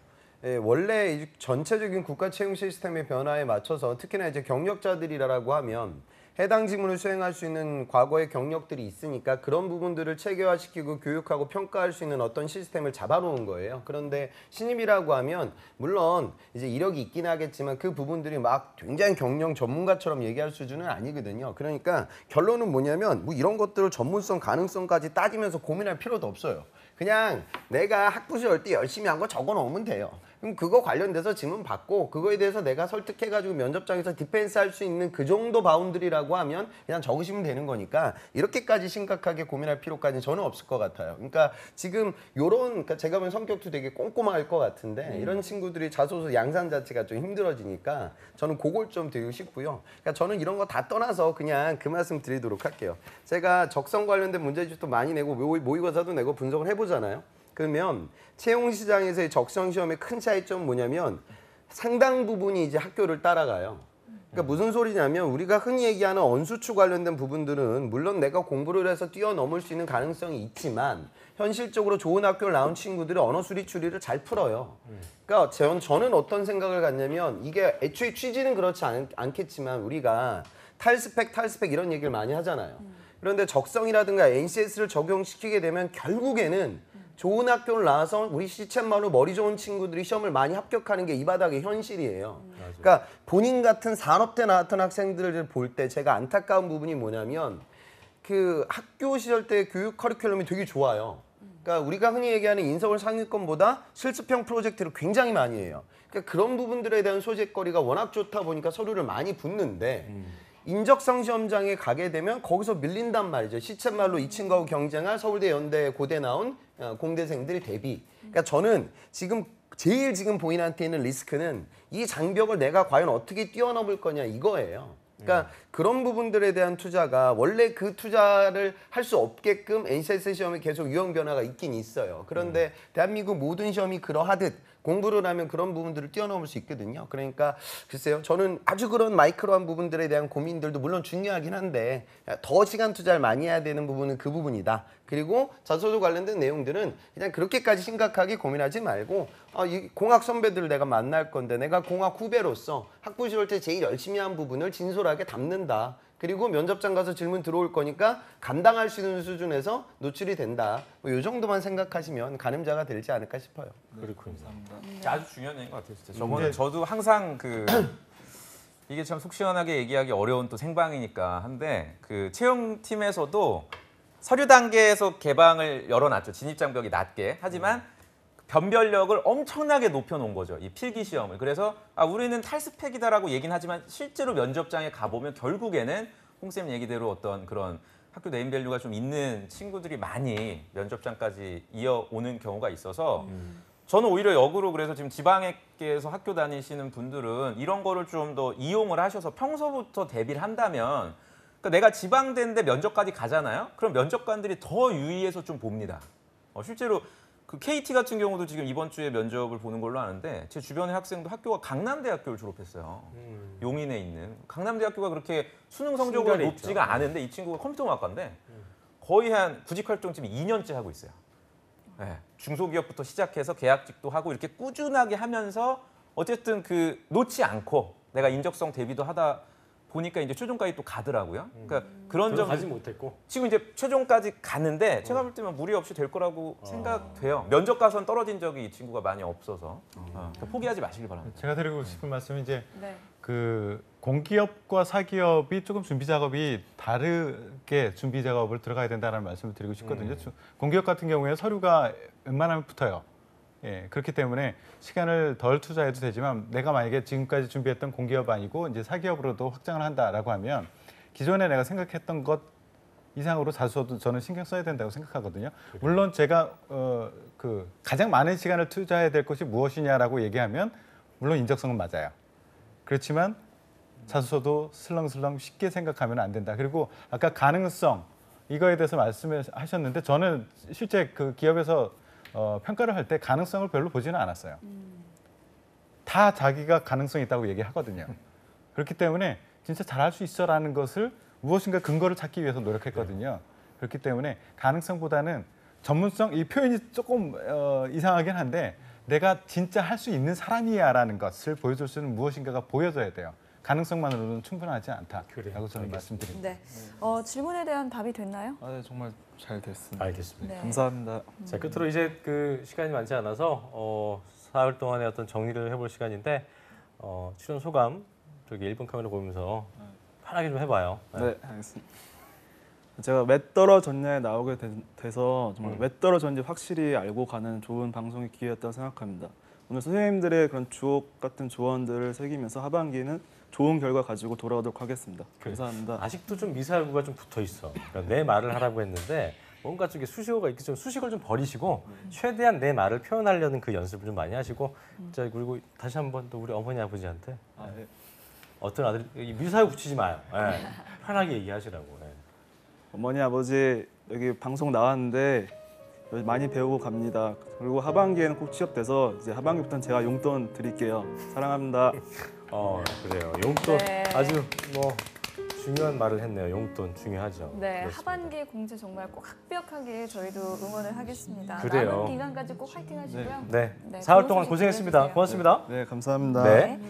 원래 이 전체적인 국가 채용 시스템의 변화에 맞춰서 특히나 이제 경력자들이라고 하면 해당 직무를 수행할 수 있는 과거의 경력들이 있으니까 그런 부분들을 체계화시키고 교육하고 평가할 수 있는 어떤 시스템을 잡아놓은 거예요. 그런데 신입이라고 하면 물론 이제 이력이 있긴 하겠지만 그 부분들이 막 굉장히 경영 전문가처럼 얘기할 수준은 아니거든요. 그러니까 결론은 뭐냐면 뭐 이런 것들을 전문성, 가능성까지 따지면서 고민할 필요도 없어요. 그냥 내가 학부 시절 때 열심히 한 거 적어놓으면 돼요. 그럼 그거 관련돼서 질문 받고 그거에 대해서 내가 설득해가지고 면접장에서 디펜스 할 수 있는 그 정도 바운드리라고 하면 그냥 적으시면 되는 거니까 이렇게까지 심각하게 고민할 필요까지는 저는 없을 것 같아요. 그러니까 지금 그러니까 제가 보면 성격도 되게 꼼꼼할 것 같은데 이런 친구들이 자소서 양산 자체가 좀 힘들어지니까 저는 그걸 좀 드리고 싶고요. 그러니까 저는 이런 거 다 떠나서 그냥 그 말씀 드리도록 할게요. 제가 적성 관련된 문제집도 많이 내고 모의고사도 내고 분석을 해보잖아요. 그러면 채용 시장에서의 적성 시험의 큰 차이점은 뭐냐면 상당 부분이 이제 학교를 따라가요. 그러니까 무슨 소리냐면 우리가 흔히 얘기하는 언수추 관련된 부분들은 물론 내가 공부를 해서 뛰어넘을 수 있는 가능성이 있지만 현실적으로 좋은 학교를 나온 친구들이 언어 수리 추리를 잘 풀어요. 그러니까 저는 어떤 생각을 갖냐면 이게 애초에 취지는 그렇지 않겠지만 우리가 탈스펙 이런 얘기를 많이 하잖아요. 그런데 적성이라든가 NCS를 적용시키게 되면 결국에는 좋은 학교를 나와서 우리 시쳇말로 머리 좋은 친구들이 시험을 많이 합격하는 게 이 바닥의 현실이에요. 그러니까 본인 같은 산업대 나왔던 학생들을 볼 때 제가 안타까운 부분이 뭐냐면 그 학교 시절 때 교육 커리큘럼이 되게 좋아요. 그러니까 우리가 흔히 얘기하는 인서울 상위권보다 실습형 프로젝트를 굉장히 많이 해요. 그러니까 그런 부분들에 대한 소재거리가 워낙 좋다 보니까 서류를 많이 붙는데 인적성 시험장에 가게 되면 거기서 밀린단 말이죠. 시쳇말로 이 친구하고 경쟁할 서울대, 연대, 고대 나온 공대생들 대비. 그러니까 저는 지금 본인한테 있는 리스크는 이 장벽을 내가 과연 어떻게 뛰어넘을 거냐 이거예요. 그러니까 그런 부분들에 대한 투자가 원래 그 투자를 할 수 없게끔 NCS 시험에 계속 유형 변화가 있긴 있어요. 그런데 대한민국 모든 시험이 그러하듯 공부를 하면 그런 부분들을 뛰어넘을 수 있거든요. 그러니까 글쎄요. 저는 아주 그런 마이크로한 부분들에 대한 고민들도 물론 중요하긴 한데 더 시간 투자를 많이 해야 되는 부분은 그 부분이다. 그리고 자소서 관련된 내용들은 그냥 그렇게까지 심각하게 고민하지 말고 이 공학 선배들을 내가 만날 건데 내가 공학 후배로서 학부 시절 때 제일 열심히 한 부분을 진솔하게 담는다. 그리고 면접장 가서 질문 들어올 거니까 감당할 수 있는 수준에서 노출이 된다. 뭐 이 정도만 생각하시면 가늠자가 되지 않을까 싶어요. 그렇군요. 아주 중요한 얘기인 것 같아요. 진짜. 저도 항상 이게 참 속 시원하게 얘기하기 어려운 또 생방이니까 한데 그 채용팀에서도 서류 단계에서 개방을 열어놨죠. 진입 장벽이 낮게. 하지만 변별력을 엄청나게 높여놓은 거죠. 이 필기 시험을. 그래서 우리는 탈스펙이다라고 얘기는 하지만 실제로 면접장에 가보면 결국에는 홍 쌤 얘기대로 어떤 그런 학교 네임밸류가 좀 있는 친구들이 많이 면접장까지 이어오는 경우가 있어서 저는 오히려 역으로 그래서 지금 지방에서 학교 다니시는 분들은 이런 거를 좀 더 이용을 하셔서 평소부터 대비를 한다면 그러니까 내가 지방대인데 면접까지 가잖아요. 그럼 면접관들이 더 유의해서 좀 봅니다. 실제로 그 KT 같은 경우도 지금 이번 주에 면접을 보는 걸로 아는데 제 주변의 학생도 학교가 강남대학교를 졸업했어요. 용인에 있는 강남대학교가 그렇게 수능 성적으로 신간에 높지가 있죠. 않은데 이 친구가 컴퓨터공학과인데 거의 한 구직 활동 지금 2년째 하고 있어요. 네, 중소기업부터 시작해서 계약직도 하고 이렇게 꾸준하게 하면서 어쨌든 그 놓지 않고 내가 인적성 대비도 하다 보니까 이제 최종까지 또 가더라고요. 그러니까 그런 점 가지 못했고. 지금 이제 최종까지 갔는데 제가 볼 때면 무리 없이 될 거라고 생각돼요. 면접 가서는 떨어진 적이 이 친구가 많이 없어서 그러니까 포기하지 마시길 바랍니다. 제가 드리고 싶은 말씀은 이제 네. 그 공기업과 사기업이 조금 준비 작업이 다르게 준비 작업을 들어가야 된다는 말씀을 드리고 싶거든요. 공기업 같은 경우에 서류가 웬만하면 붙어요. 예, 그렇기 때문에 시간을 덜 투자해도 되지만 내가 만약에 지금까지 준비했던 공기업 아니고 이제 사기업으로도 확장을 한다라고 하면 기존에 내가 생각했던 것 이상으로 자소서도 저는 신경 써야 된다고 생각하거든요. 물론 제가 그 가장 많은 시간을 투자해야 될 것이 무엇이냐라고 얘기하면 물론 인적성은 맞아요. 그렇지만 자소서도 슬렁슬렁 쉽게 생각하면 안 된다. 그리고 아까 가능성 이거에 대해서 말씀하셨는데 저는 실제 그 기업에서 평가를 할 때 가능성을 별로 보지는 않았어요. 다 자기가 가능성이 있다고 얘기하거든요. 그렇기 때문에 진짜 잘할 수 있어라는 것을 무엇인가 근거를 찾기 위해서 노력했거든요. 그렇기 때문에 가능성보다는 전문성, 이 표현이 조금 이상하긴 한데 내가 진짜 할 수 있는 사람이야라는 것을 보여줄 수 있는 무엇인가가 보여져야 돼요. 가능성만으로는 충분하지 않다라고 저는 말씀드립니다. 네. 질문에 대한 답이 됐나요? 아, 네, 정말 잘 됐습니다. 알겠습니다. 네. 감사합니다. 자, 끝으로 이제 그 시간이 많지 않아서 사흘 동안의 어떤 정리를 해볼 시간인데 출연 소감 저기 1번 카메라 보면서 편하게 좀 해봐요. 네, 알겠습니다. 제가 왜 떨어졌냐에 나오게 돼서 정말 왜 떨어졌는지 확실히 알고 가는 좋은 방송의 기회였다고 생각합니다. 오늘 선생님들의 그런 주옥 같은 조언들을 새기면서 하반기에는 좋은 결과 가지고 돌아오도록 하겠습니다. 감사합니다. 아직도 좀 미사여구가 좀 붙어 있어. 그러니까 내 말을 하라고 했는데 뭔가 좀 수식어가 있기 좀 수식을 좀 버리시고 최대한 내 말을 표현하려는 그 연습을 좀 많이 하시고 자 그리고 다시 한번 또 우리 어머니 아버지한테 네. 어떤 아들 미사여구 붙이지 마요. 예. 편하게 얘기하시라고. 예. 어머니 아버지 여기 방송 나왔는데 많이 배우고 갑니다. 그리고 하반기에는 꼭 취업돼서 이제 하반기부터는 제가 용돈 드릴게요. 사랑합니다. 그래요. 용돈 네. 아주 뭐 중요한 말을 했네요. 용돈 중요하죠. 네, 그렇습니다. 하반기 공채 정말 꼭 합격하게 저희도 응원을 하겠습니다. 그래요. 남은 기간까지 꼭 화이팅 하시고요. 네. 네, 사흘 좋은 동안 소식 고생했습니다. 들려주세요. 고맙습니다. 네, 감사합니다. 네.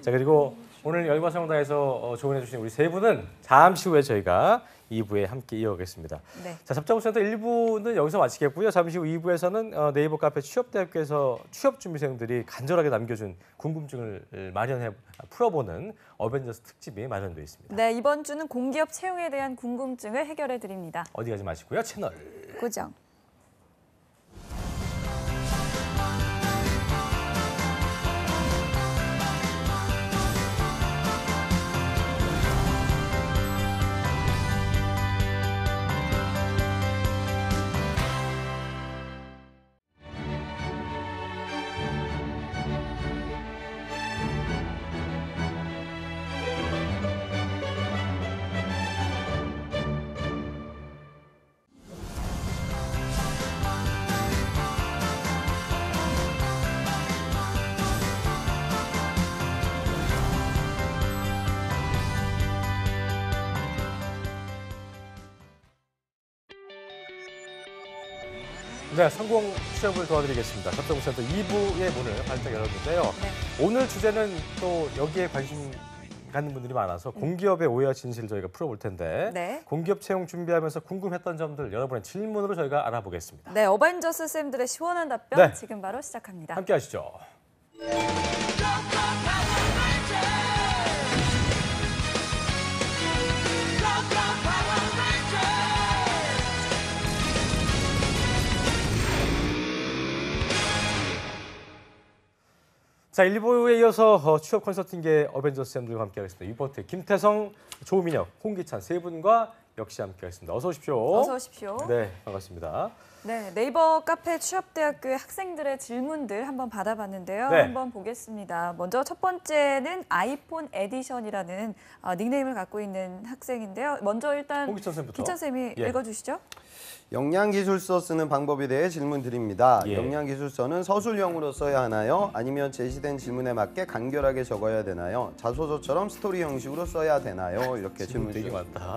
자 그리고 오늘 열과성당에서 조언해 주신 우리 세 분은 잠시 후에 저희가 2부에 함께 이어가겠습니다. 네. 자 잡자고센터 1부는 여기서 마치겠고요. 잠시 후 2부에서는 네이버 카페 취업대학교에서 취업 준비생들이 간절하게 남겨준 궁금증을 풀어보는 어벤져스 특집이 마련되어 있습니다. 네, 이번 주는 공기업 채용에 대한 궁금증을 해결해 드립니다. 어디 가지 마시고요. 채널 고정. 네, 성공 취업을 도와드리겠습니다. 잡자고센터 2부의 문을 활짝 열었는데요. 네. 오늘 주제는 또 여기에 관심 갖는 분들이 많아서 공기업의 오해와 진실을 저희가 풀어볼 텐데 네. 공기업 채용 준비하면서 궁금했던 점들 여러분의 질문으로 저희가 알아보겠습니다. 네, 어벤져스 쌤들의 시원한 답변 네. 지금 바로 시작합니다. 함께 하시죠. 자, 1부에 이어서 취업 컨설팅계 어벤져스 쌤들과 함께하겠습니다. 리포트 김태성, 조민혁, 홍기찬 세 분과 역시 함께하겠습니다. 어서 오십시오. 어서 오십시오. 네, 반갑습니다. 네, 네이버 카페 취업대학교의 학생들의 질문들 한번 받아봤는데요. 네. 한번 보겠습니다. 먼저 첫 번째는 아이폰 에디션이라는 닉네임을 갖고 있는 학생인데요. 먼저 일단 홍기천 쌤부터. 기천 쌤이 예. 읽어주시죠. 영양기술서 쓰는 방법에 대해 질문 드립니다. 예. 영양기술서는 서술형으로 써야 하나요? 아니면 제시된 질문에 맞게 간결하게 적어야 되나요? 자소서처럼 스토리 형식으로 써야 되나요? 이렇게 질문 되게 주셨습니다. 많다.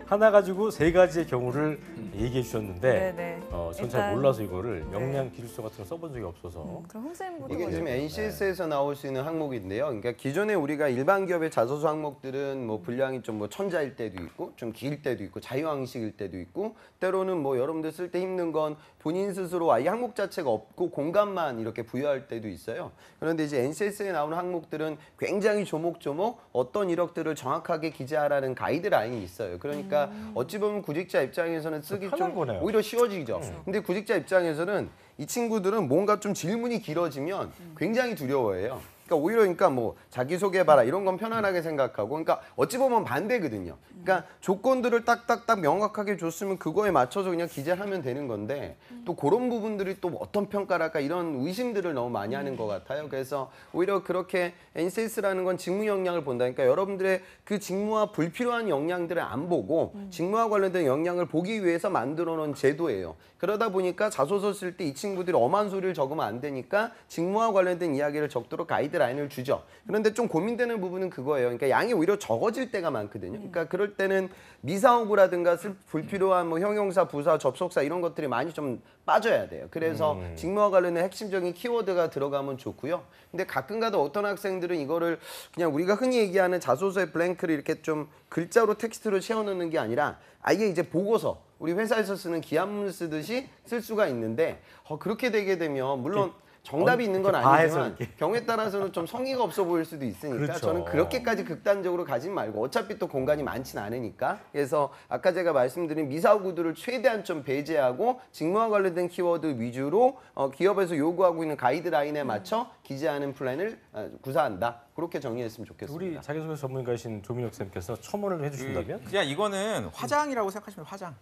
하나 가지고 세 가지의 경우를 얘기해 주셨는데 네네. 전 잘 일단- 몰라서 이거를 영양 기술서 같은 거 써본 적이 없어서 그럼 홍 쌤부터 이게 먼저. 지금 NCS에서 나올 수 있는 항목인데요. 그러니까 기존에 우리가 일반 기업의 자소서 항목들은 뭐 분량이 좀 뭐 천자일 때도 있고 좀 길 때도 있고 자유항식일 때도 있고 때로는 뭐 여러분들 쓸 때 힘든 건 본인 스스로 아예 항목 자체가 없고 공간만 이렇게 부여할 때도 있어요. 그런데 이제 NCS에 나오는 항목들은 굉장히 조목조목 어떤 이력들을 정확하게 기재하라는 가이드라인이 있어요. 그러니까 어찌 보면 구직자 입장에서는 쓰기 편한 좀 거네요. 오히려 쉬워지죠. 근데 구직자 입장에서는 이 친구들은 뭔가 좀 질문이 길어지면 굉장히 두려워해요. 그러니까 오히려 뭐 자기소개해봐라 이런 건 편안하게 생각하고 그러니까 어찌 보면 반대거든요. 그러니까 조건들을 딱딱딱 명확하게 줬으면 그거에 맞춰서 그냥 기재하면 되는 건데 또 그런 부분들이 또 어떤 평가를 할까 이런 의심들을 너무 많이 하는 것 같아요. 그래서 오히려 그렇게 NCS라는 건 직무 역량을 본다. 그러니까 여러분들의 그 직무와 불필요한 역량들을 안 보고 직무와 관련된 역량을 보기 위해서 만들어 놓은 제도예요. 그러다 보니까 자소서 쓸 때 이 친구들이 엄한 소리를 적으면 안 되니까 직무와 관련된 이야기를 적도록 가이드라인을 주죠. 그런데 좀 고민되는 부분은 그거예요. 그러니까 양이 오히려 적어질 때가 많거든요. 그러니까 그럴 때는 미사오구라든가 불필요한 뭐 형용사, 부사, 접속사 이런 것들이 많이 좀 빠져야 돼요. 그래서 직무와 관련된 핵심적인 키워드가 들어가면 좋고요. 근데 가끔가다 어떤 학생들은 이거를 그냥 우리가 흔히 얘기하는 자소서의 블랭크를 이렇게 좀 글자로 텍스트로 채워넣는 게 아니라 아예 이제 보고서 우리 회사에서 쓰는 기한문을 쓰듯이 쓸 수가 있는데 그렇게 되게 되면 물론 정답이 있는 건 이렇게 봐해서 아니지만 이렇게. 경우에 따라서는 좀 성의가 없어 보일 수도 있으니까 그렇죠. 저는 그렇게까지 극단적으로 가진 말고 어차피 또 공간이 많진 않으니까 그래서 아까 제가 말씀드린 미사구들을 최대한 좀 배제하고 직무와 관련된 키워드 위주로 기업에서 요구하고 있는 가이드라인에 맞춰 기재하는 플랜을 구사한다. 그렇게 정리했으면 좋겠습니다. 우리 자기소개 전문가이신 조민혁 쌤께서 첨언을 해주신다면 그냥 이거는 화장이라고 생각하시면 화장.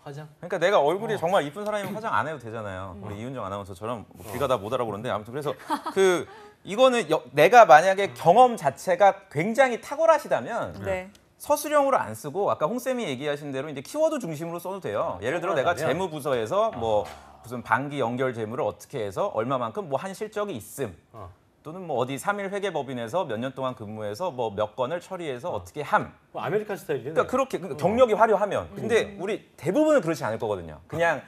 화장. 그러니까 내가 얼굴이 정말 이쁜 사람이면 화장 안 해도 되잖아요. 우리 이윤정 아나운서처럼 길 가다 못 알아보는데 아무튼 그래서 이거는 내가 만약에 경험 자체가 굉장히 탁월하시다면 네. 서술형으로 안 쓰고 아까 홍 쌤이 얘기하신 대로 이제 키워드 중심으로 써도 돼요. 예를 들어 내가 재무부서에서 뭐 무슨 반기 연결 재무를 어떻게 해서 얼마만큼 뭐 한 실적이 있음. 또는 뭐 어디 3일 회계법인에서 몇 년 동안 근무해서 뭐 몇 건을 처리해서 어떻게 함. 뭐 아메리칸 스타일이네. 그러니까 그렇게 경력이 화려하면. 근데 우리 대부분은 그렇지 않을 거거든요. 그냥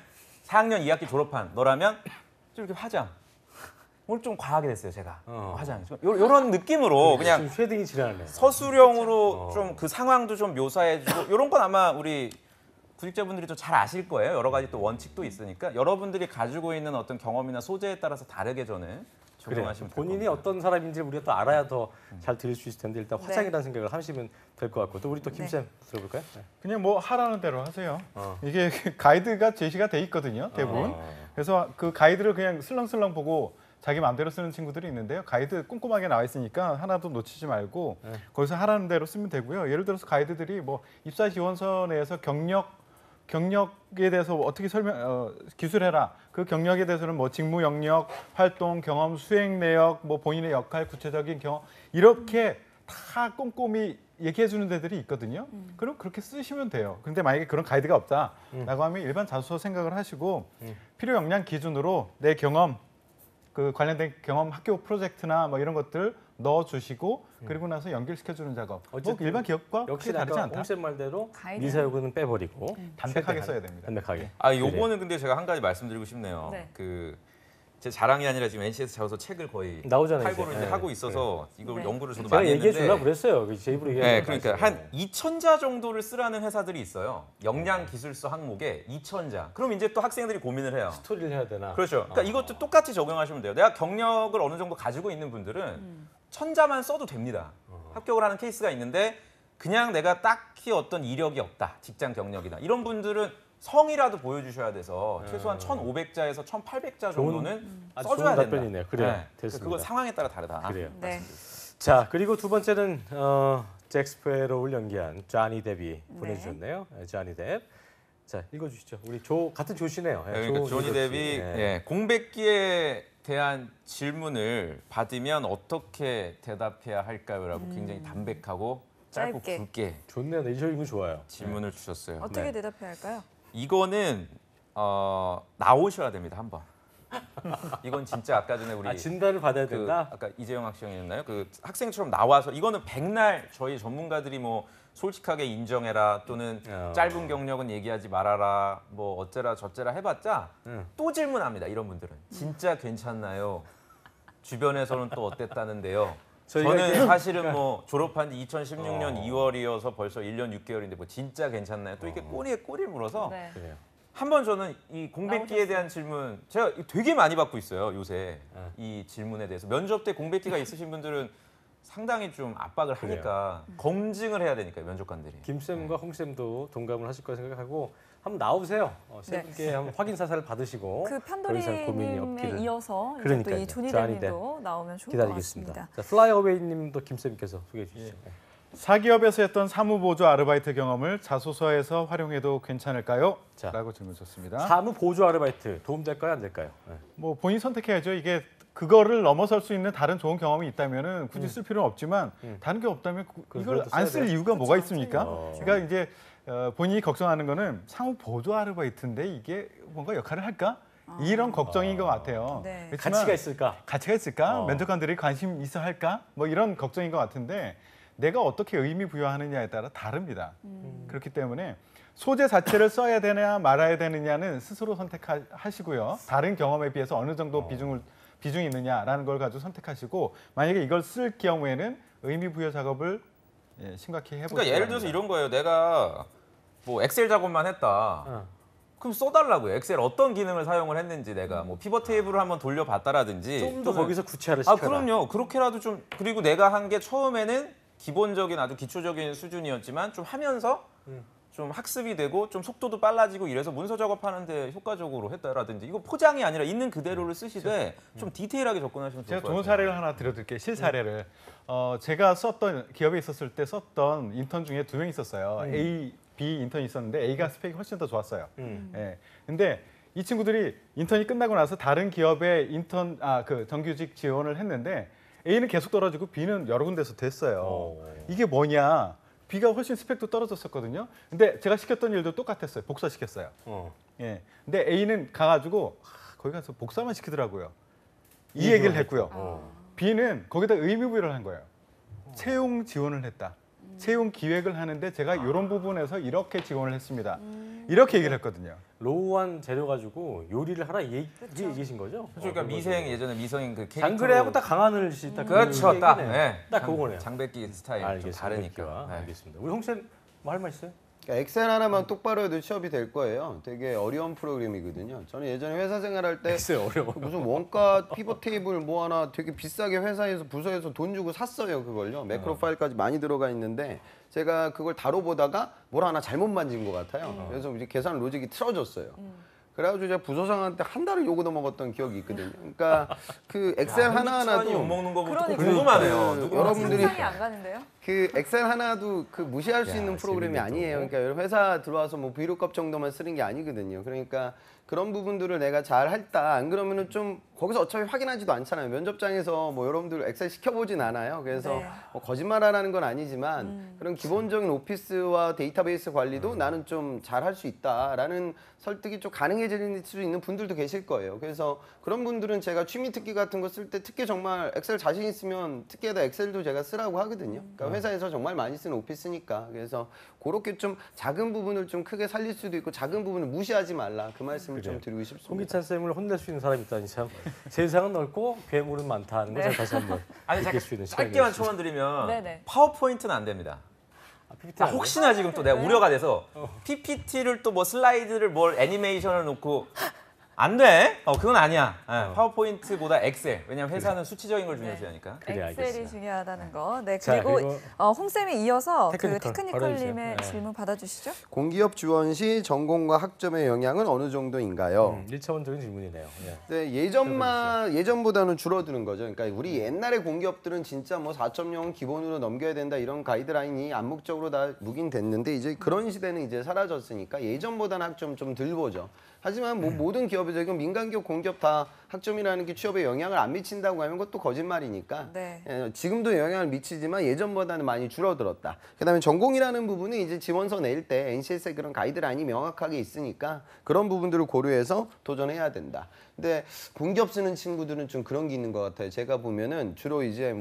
4학년 2학기 졸업한 너라면 좀 이렇게 화장. 오늘 좀 과하게 됐어요, 제가. 화장. 요런 느낌으로 그냥 지금 쉐딩이 지나네. 서술형으로 좀 그 상황도 좀 묘사해주고 이런 건 아마 우리 구직자분들이 또 잘 아실 거예요. 여러 가지 또 원칙도 있으니까 여러분들이 가지고 있는 어떤 경험이나 소재에 따라서 다르게 저는 그래. 적용하시면 될 본인이 겁니다. 어떤 사람인지 우리가 또 알아야 더 잘 들을 수 있을 텐데 일단 화장이라는 생각을 하시면 될 것 같고 또 우리 또 김쌤 들어볼까요? 네. 그냥 뭐 하라는 대로 하세요. 이게 가이드가 제시가 돼 있거든요, 대부분. 그래서 그 가이드를 그냥 슬렁슬렁 보고 자기 마음대로 쓰는 친구들이 있는데요. 가이드 꼼꼼하게 나와 있으니까 하나도 놓치지 말고 거기서 하라는 대로 쓰면 되고요. 예를 들어서 가이드들이 뭐 입사 지원서 내에서 경력에 대해서 어떻게 기술해라. 그 경력에 대해서는 뭐 직무 영역, 활동, 경험, 수행 내역, 뭐 본인의 역할, 구체적인 경험 이렇게 다 꼼꼼히 얘기해 주는 데들이 있거든요. 그럼 그렇게 쓰시면 돼요. 근데 만약에 그런 가이드가 없다라고 하면 일반 자소서 생각을 하시고 필요 역량 기준으로 내 경험, 그 관련된 경험 학교 프로젝트나 뭐 이런 것들 넣어주시고 그리고 나서 연결시켜주는 작업. 뭐 어쨌든 일반 기업과 역시 크게 다르지 아까 않다. 홍쌤 말대로 가이드. 미사여구는 빼버리고 담백하게 써야 됩니다. 담백하게. 요거는 근데 제가 한 가지 말씀드리고 싶네요. 네. 제 자랑이 아니라 지금 NCS 자소서 책을 거의 나오잖아요, 팔고를 이제. 이제 하고 있어서 이걸 네. 연구를 저도 제가 많이 얘기해 했는데 주려고 그랬어요. 제 입으로 얘기해. 네, 그러니까 한 2,000자 정도를 쓰라는 회사들이 있어요. 역량 기술서 항목에 2,000자. 그럼 이제 또 학생들이 고민을 해요. 스토리를 해야 되나? 그렇죠. 그러니까 이것도 똑같이 적용하시면 돼요. 내가 경력을 어느 정도 가지고 있는 분들은 1,000자만 써도 됩니다. 합격을 하는 케이스가 있는데 그냥 내가 딱히 어떤 이력이 없다. 직장 경력이나 이런 분들은 성이라도 보여주셔야 돼서 최소한 1,500자에서 1,800자 정도는 아주 써줘야 좋은 된다. 답변이네요. 그래요. 네. 됐습니다. 그건 상황에 따라 다르다. 그래요. 네. 자, 그리고 두 번째는 잭 스페로우를 연기한 조니 뎁이 보내주셨네요. 조니 뎁. 자, 읽어주시죠. 우리 같은 조시네요. 그러니까 조니 뎁이 공백기에 대한 질문을 받으면 어떻게 대답해야 할까요라고 굉장히 담백하고 짧고 짧게. 굵게 좋네요. 네, 이거 좋아요. 질문을 주셨어요. 어떻게 네. 대답해야 할까요? 이거는 나오셔야 됩니다. 한번. 이건 진짜 아까 전에 우리 진단을 받아야 그 된다. 아까 이재영 학생이었나요? 그 학생처럼 나와서 이거는 백날 저희 전문가들이 뭐 솔직하게 인정해라 또는 짧은 경력은 얘기하지 말아라 뭐 어째라 저째라 해봤자 또 질문합니다. 이런 분들은 진짜 괜찮나요? 주변에서는 또 어땠다는데요? 저는 사실은 뭐 졸업한 지 2016년 2월이어서 벌써 1년 6개월인데 뭐 진짜 괜찮나요? 또 이렇게 꼬리에 꼬리를 물어서 네. 그래요. 한번 저는 이 공백기에 대한 질문 제가 되게 많이 받고 있어요 요새 이 질문에 대해서 면접 때 공백기가 있으신 분들은 상당히 좀 압박을 하니까 검증을 해야 되니까 면접관들이 김쌤과 홍쌤도 동감을 하실 거라 생각하고 한번 나오세요. 세 네. 분께 한번 확인 사살을 받으시고 그 더 이상 고민이 판도리님에 없기를 이어서 이제 그러니까요. 또이 조니 조니 뎁님도 나오면 좋을 것 기다리겠습니다. 같습니다. 자, 플라이어웨이님도 김쌤께서 소개해 주시죠. 사기업에서 했던 사무보조 아르바이트 경험을 자소서에서 활용해도 괜찮을까요? 자. 라고 질문 주셨습니다. 사무 보조 아르바이트 도움 될까요, 안 될까요? 네. 뭐 본인 선택해야죠. 이게 그거를 넘어설 수 있는 다른 좋은 경험이 있다면은 굳이 쓸 필요는 없지만 다른 게 없다면 이걸 그래도 안 써야 쓸 돼요? 이유가 뭐가 그쵸, 있습니까? 써야죠. 그러니까 이제 본인이 걱정하는 거는 상호 보조 아르바이트인데 이게 뭔가 역할을 할까? 이런 걱정인 것 같아요. 네. 그렇지만 가치가 있을까? 가치가 있을까? 어. 면접관들이 관심 있어 할까? 뭐 이런 걱정인 것 같은데 내가 어떻게 의미 부여하느냐에 따라 다릅니다. 그렇기 때문에 소재 자체를 써야 되냐 말아야 되느냐는 스스로 선택하시고요. 다른 경험에 비해서 어느 정도 비중이 있느냐라는 걸 가지고 선택하시고 만약에 이걸 쓸 경우에는 의미 부여 작업을 심각히 해보시기 그러니까 예를 들어서 이런 거예요. 내가 뭐 엑셀 작업만 했다. 그럼 써달라고요. 엑셀 어떤 기능을 사용을 했는지 내가 뭐 피벗 테이블을 한번 돌려봤다라든지 좀 더 또는- 거기서 구체화를 시켜라. 그럼요. 그렇게라도 좀 그리고 내가 한 게 처음에는 기본적인 아주 기초적인 수준이었지만 좀 하면서 좀 학습이 되고 좀 속도도 빨라지고 이래서 문서 작업하는데 효과적으로 했다라든지 이거 포장이 아니라 있는 그대로를 쓰시되 좀 디테일하게 접근하시면 좋을 제가 것 좋은 같아요. 사례를 하나 드려드릴게요. 실사례를. 제가 썼던 기업에 있었을 때 썼던 인턴 중에 2명 있었어요. A, B 인턴이 있었는데 A가 스펙이 훨씬 더 좋았어요. 예. 근데 이 친구들이 인턴이 끝나고 나서 다른 기업에 그 정규직 지원을 했는데 A는 계속 떨어지고 B는 여러 군데서 됐어요. 이게 뭐냐? B가 훨씬 스펙도 떨어졌었거든요. 근데 제가 시켰던 일도 똑같았어요. 복사시켰어요. 예. 근데 A는 가가지고 거기 가서 복사만 시키더라고요. 이 얘기를 했고요. B는 거기다 의미 부여를 한 거예요. 채용 지원을 했다. 채용 기획을 하는데 제가 이런 부분에서 이렇게 지원을 했습니다. 이렇게 얘기를 했거든요. 로우한 재료 가지고 요리를 하라 얘기신 거죠? 그러니까 미생 예전에 미성인 그 캐릭터 장그래하고 딱 강하늘 씨 딱 그렇죠. 딱 딱 그거네요. 장백기 스타일 좀 알겠습니다. 다르니까. 네. 알겠습니다. 우리 홍쌤 뭐 할 말 있어요? 그러니까 엑셀 하나만 똑바로 해도 취업이 될 거예요. 되게 어려운 프로그램이거든요. 저는 예전에 회사 생활할 때 엑셀 어려워. 무슨 원가 피벗 테이블 뭐 하나 되게 비싸게 회사에서 부서에서 돈 주고 샀어요. 그걸요. 매크로 파일까지 많이 들어가 있는데 제가 그걸 다뤄보다가 뭘 하나 잘못 만진 것 같아요. 그래서 이제 계산 로직이 틀어졌어요. 그래가지고 제가 부서장한테 한 달을 욕을 넘어갔던 기억이 있거든요. 그러니까 그 엑셀 하나하나도 욕 먹는 거부터 그러니까. 궁금하네요. 그 누구 여러분들이 상상이 안 가는데요? 그 엑셀 하나도 그 무시할 수 있는 프로그램이 재밌네, 또. 아니에요. 그러니까 회사 들어와서 뭐 브이로그업 정도만 쓰는 게 아니거든요. 그러니까 그런 부분들을 내가 잘 했다. 안 그러면은 좀 거기서 어차피 확인하지도 않잖아요. 면접장에서 뭐 여러분들 엑셀 시켜보진 않아요. 그래서 네. 뭐 거짓말하라는 건 아니지만 그런 기본적인 오피스와 데이터베이스 관리도 나는 좀 잘 할 수 있다라는 설득이 좀 가능해질 수 있는 분들도 계실 거예요. 그래서 그런 분들은 제가 취미 특기 같은 거 쓸 때 특히 정말 엑셀 자신 있으면 특기에다 엑셀도 제가 쓰라고 하거든요. 그러니까 회사에서 정말 많이 쓰는 오피스니까. 그래서 그렇게 좀 작은 부분을 좀 크게 살릴 수도 있고 작은 부분을 무시하지 말라. 그 말씀을 좀 드리고 싶습니다. 홍기찬 쌤을 혼낼 수 있는 사람이 있다니 참 세상은 넓고 괴물은 많다는 것을 다시 한번 아니 느낄 수 있는 짧게만 시간이었습니다. 초원 드리면 네네. 파워포인트는 안 됩니다. PPT 안 돼요? 혹시나 지금 또 내가 우려가 돼서 PPT를 또 뭐 슬라이드를 뭘 애니메이션을 놓고 안 돼. 그건 아니야. 파워포인트보다 엑셀. 왜냐면 회사는 수치적인 걸 중요시하니까. 그래, 엑셀이 알겠습니다. 중요하다는 거. 네, 자, 그리고 홍쌤이 이어서 테크니컬 그 테크니컬님의 받아주세요. 네. 질문 받아주시죠. 공기업 지원 시 전공과 학점의 영향은 어느 정도인가요? 1차원적인 질문이네요. 예. 네, 예전보다는 줄어드는 거죠. 그러니까 우리 옛날에 공기업들은 진짜 뭐 4.0 기본으로 넘겨야 된다 이런 가이드라인이 암묵적으로 다 묵인됐는데 이제 그런 시대는 이제 사라졌으니까 예전보다는 학점 좀 덜 보죠. 하지만 뭐 모든 기업에서 지금 민간기업, 공기업 다 학점이라는 게 취업에 영향을 안 미친다고 하면 그것도 거짓말이니까 네. 지금도 영향을 미치지만 예전보다는 많이 줄어들었다. 그다음에 전공이라는 부분은 이제 지원서 낼 때 NCS의 그런 가이드라인이 명확하게 있으니까 그런 부분들을 고려해서 도전해야 된다. 근데 공기업 쓰는 친구들은 좀 그런 게 있는 것 같아요. 제가 보면은 주로 이제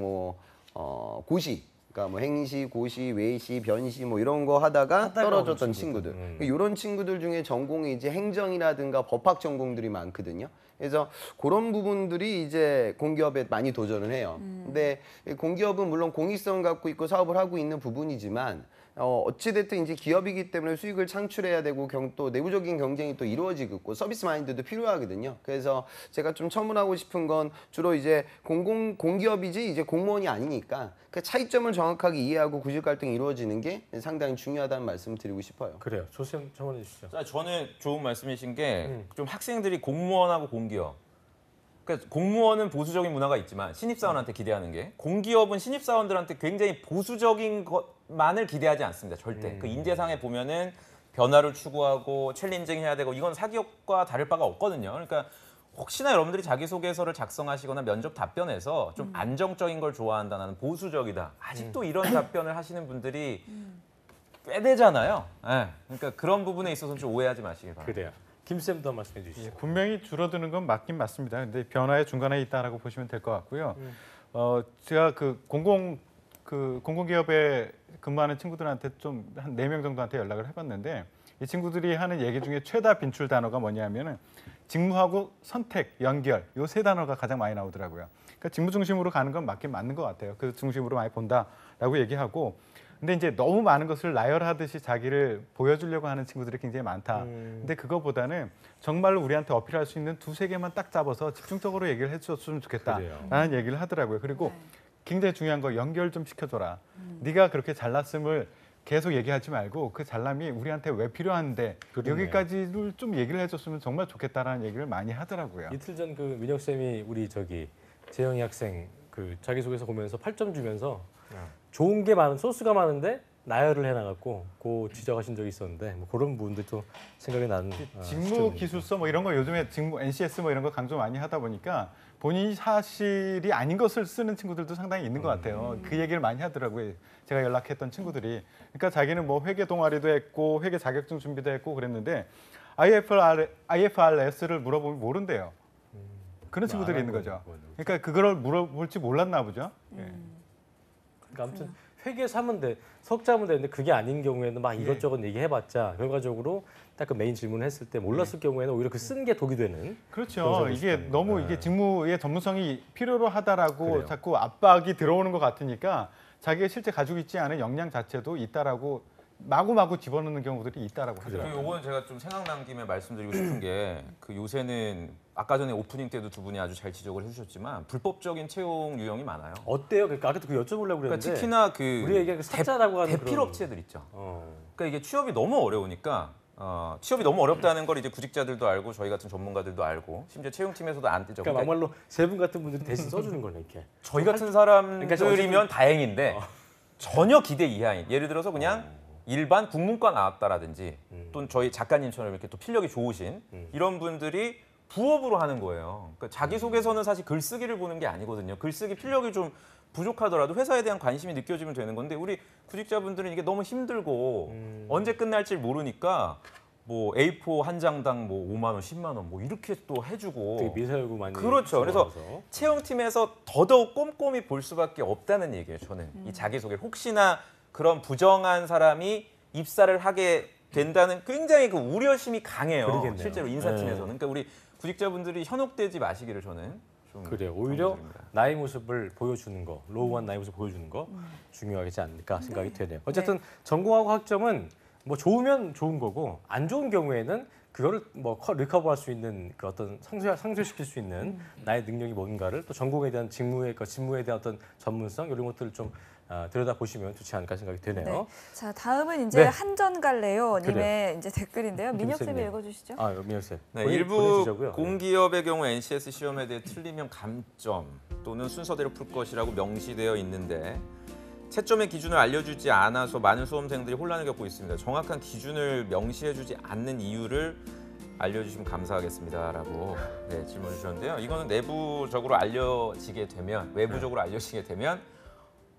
고시 그러니까 뭐 행시, 고시, 외시, 변시 뭐 이런 거 하다가 떨어졌던 친구들. 이런 친구들 중에 전공이 이제 행정이라든가 법학 전공들이 많거든요. 그래서 그런 부분들이 이제 공기업에 많이 도전을 해요. 근데 공기업은 물론 공익성을 갖고 있고 사업을 하고 있는 부분이지만 어찌됐든 이제 기업이기 때문에 수익을 창출해야 되고 또 내부적인 경쟁이 또 이루어지고 서비스 마인드도 필요하거든요. 그래서 제가 좀 첨언하고 싶은 건 주로 이제 공기업이지 이제 공무원이 아니니까 그 차이점을 정확하게 이해하고 구직 갈등이 이루어지는 게 상당히 중요하다는 말씀을 드리고 싶어요. 그래요. 조쌤 첨언해 주시죠. 자, 저는 좋은 말씀이신 게 좀 학생들이 공무원하고 공기업. 그러니까 공무원은 보수적인 문화가 있지만 신입사원한테 기대하는 게 공기업은 신입사원들한테 굉장히 보수적인 것만을 기대하지 않습니다. 절대. 그 인재상에 보면은 변화를 추구하고 챌린징 해야 되고 이건 사기업과 다를 바가 없거든요. 그러니까 혹시나 여러분들이 자기소개서를 작성하시거나 면접 답변에서 좀 안정적인 걸 좋아한다는 보수적이다. 아직도 이런 답변을 하시는 분들이 꽤 되잖아요. 네. 그러니까 그런 부분에 있어서는 좀 오해하지 마시길 바랍니다. 그래요. 김쌤도 한 말씀해 주시죠. 예, 분명히 줄어드는 건 맞긴 맞습니다. 근데 변화의 중간에 있다라고 보시면 될 것 같고요. 제가 공공기업에 근무하는 친구들한테 좀 한 4명 정도한테 연락을 해봤는데 이 친구들이 하는 얘기 중에 최다 빈출 단어가 뭐냐면은 직무하고 선택, 연결 요 3단어가 가장 많이 나오더라고요. 그러니까 직무 중심으로 가는 건 맞긴 맞는 것 같아요. 그 중심으로 많이 본다라고 얘기하고 근데 이제 너무 많은 것을 나열하듯이 자기를 보여주려고 하는 친구들이 굉장히 많다. 근데 그거보다는 정말로 우리한테 어필할 수 있는 2-3개만 딱 잡아서 집중적으로 얘기를 해줬으면 좋겠다라는 얘기를 하더라고요. 그리고 굉장히 중요한 거 연결 좀 시켜줘라. 네가 그렇게 잘났음을 계속 얘기하지 말고 그 잘남이 우리한테 왜 필요한데 그러네요. 여기까지를 좀 얘기를 해줬으면 정말 좋겠다라는 얘기를 많이 하더라고요. 이틀 전 그 민혁 쌤이 우리 재영이 학생 그 자기소개서 보면서 8점 주면서 좋은 게 많은 소스가 많은데 나열을 해놔갖고 지적하신 적이 있었는데 뭐 그런 부분들도 생각이 나는 직무 기술서 뭐 이런 거 요즘에 직무 NCS 뭐 이런 거 강조 많이 하다 보니까 본인이 사실이 아닌 것을 쓰는 친구들도 상당히 있는 것 같아요. 그 얘기를 많이 하더라고요. 제가 연락했던 친구들이. 그러니까 자기는 뭐 회계 동아리도 했고 회계 자격증 준비도 했고 그랬는데 IFRS를 물어보면 모른대요. 그런 친구들이 있는 거죠. 그러니까 그걸 물어볼지 몰랐나 보죠. 예. 그러니까 아무튼 회계 사면 돼, 석자면 되는데 그게 아닌 경우에는 막 이것저것 얘기해봤자 결과적으로 딱 그 메인 질문을 했을 때 몰랐을 경우에는 오히려 그 쓴 게 독이 되는. 그렇죠. 이게 있습니다. 너무 이게 직무의 전문성이 필요로 하다라고 그래요. 자꾸 압박이 들어오는 것 같으니까 자기가 실제 가지고 있지 않은 역량 자체도 있다라고 마구마구 집어넣는 경우들이 있다라고 하더라고요. 요거는 제가 좀 생각난 김에 말씀드리고 싶은 게 그 요새는 아까 전에 오프닝 때도 두 분이 아주 잘 지적을 해주셨지만 불법적인 채용 유형이 많아요. 어때요? 그러니까 아까도 그 여쭤보려고 그러니까 그랬는데 특히나 그 우리 얘기가 사자라고 하는 대필 그런- 업체들 있죠. 어. 그러니까 이게 취업이 너무 어려우니까 취업이 너무 어렵다는 걸 이제 구직자들도 알고 저희 같은 전문가들도 알고 심지어 채용팀에서도 안 뜨죠. 그러니까 그러니까 막말로 세 분 같은 분들이 대신 써주는 거네 이렇게. 저희 같은 그러니까 사람들이면 다행인데 전혀 기대 이하인 예를 들어서 그냥 일반 국문과 나왔다라든지 또는 저희 작가님처럼 이렇게 또 필력이 좋으신 이런 분들이 부업으로 하는 거예요. 그러니까 자기소개서는 사실 글쓰기를 보는 게 아니거든요. 글쓰기 필력이 좀 부족하더라도 회사에 대한 관심이 느껴지면 되는 건데 우리 구직자분들은 이게 너무 힘들고 언제 끝날지 모르니까 뭐 A4 한 장당 뭐 5만 원, 10만 원 뭐 이렇게 또 해주고 되게 미사여구 많이. 그렇죠. 그래서 들어가서. 채용팀에서 더더욱 꼼꼼히 볼 수밖에 없다는 얘기예요. 저는 이 자기소개를 혹시나 그런 부정한 사람이 입사를 하게 된다는 굉장히 그 우려심이 강해요. 그러겠네요. 실제로 인사팀에서는. 그러니까 우리 구직자분들이 현혹되지 마시기를 저는 좀 그래요. 오히려 강조드립니다. 나의 모습을 보여주는 거, 로우한 나의 모습을 보여주는 거 중요하지 않을까 생각이 되네요. 어쨌든 전공하고 학점은 뭐 좋으면 좋은 거고 안 좋은 경우에는 그거를 뭐 리커버할 수 있는 그 어떤 상쇄시킬 수 있는 나의 능력이 뭔가를 또 전공에 대한 직무에 대한 어떤 전문성 이런 것들을 좀 들여다 보시면 좋지 않을까 생각이 드네요. 네. 자, 다음은 이제 네. 한전갈래요 님의 그래요. 이제 댓글인데요. 민혁 쌤이 재밌네요. 읽어주시죠. 아, 민혁 쌤. 네, 본인 일부 지적고요. 공기업의 경우 NCS 시험에 대해 틀리면 감점 또는 순서대로 풀 것이라고 명시되어 있는데 채점의 기준을 알려주지 않아서 많은 수험생들이 혼란을 겪고 있습니다. 정확한 기준을 명시해주지 않는 이유를 알려주시면 감사하겠습니다라고 네, 질문을 주셨는데요. 이거는 내부적으로 알려지게 되면 외부적으로 알려지게 되면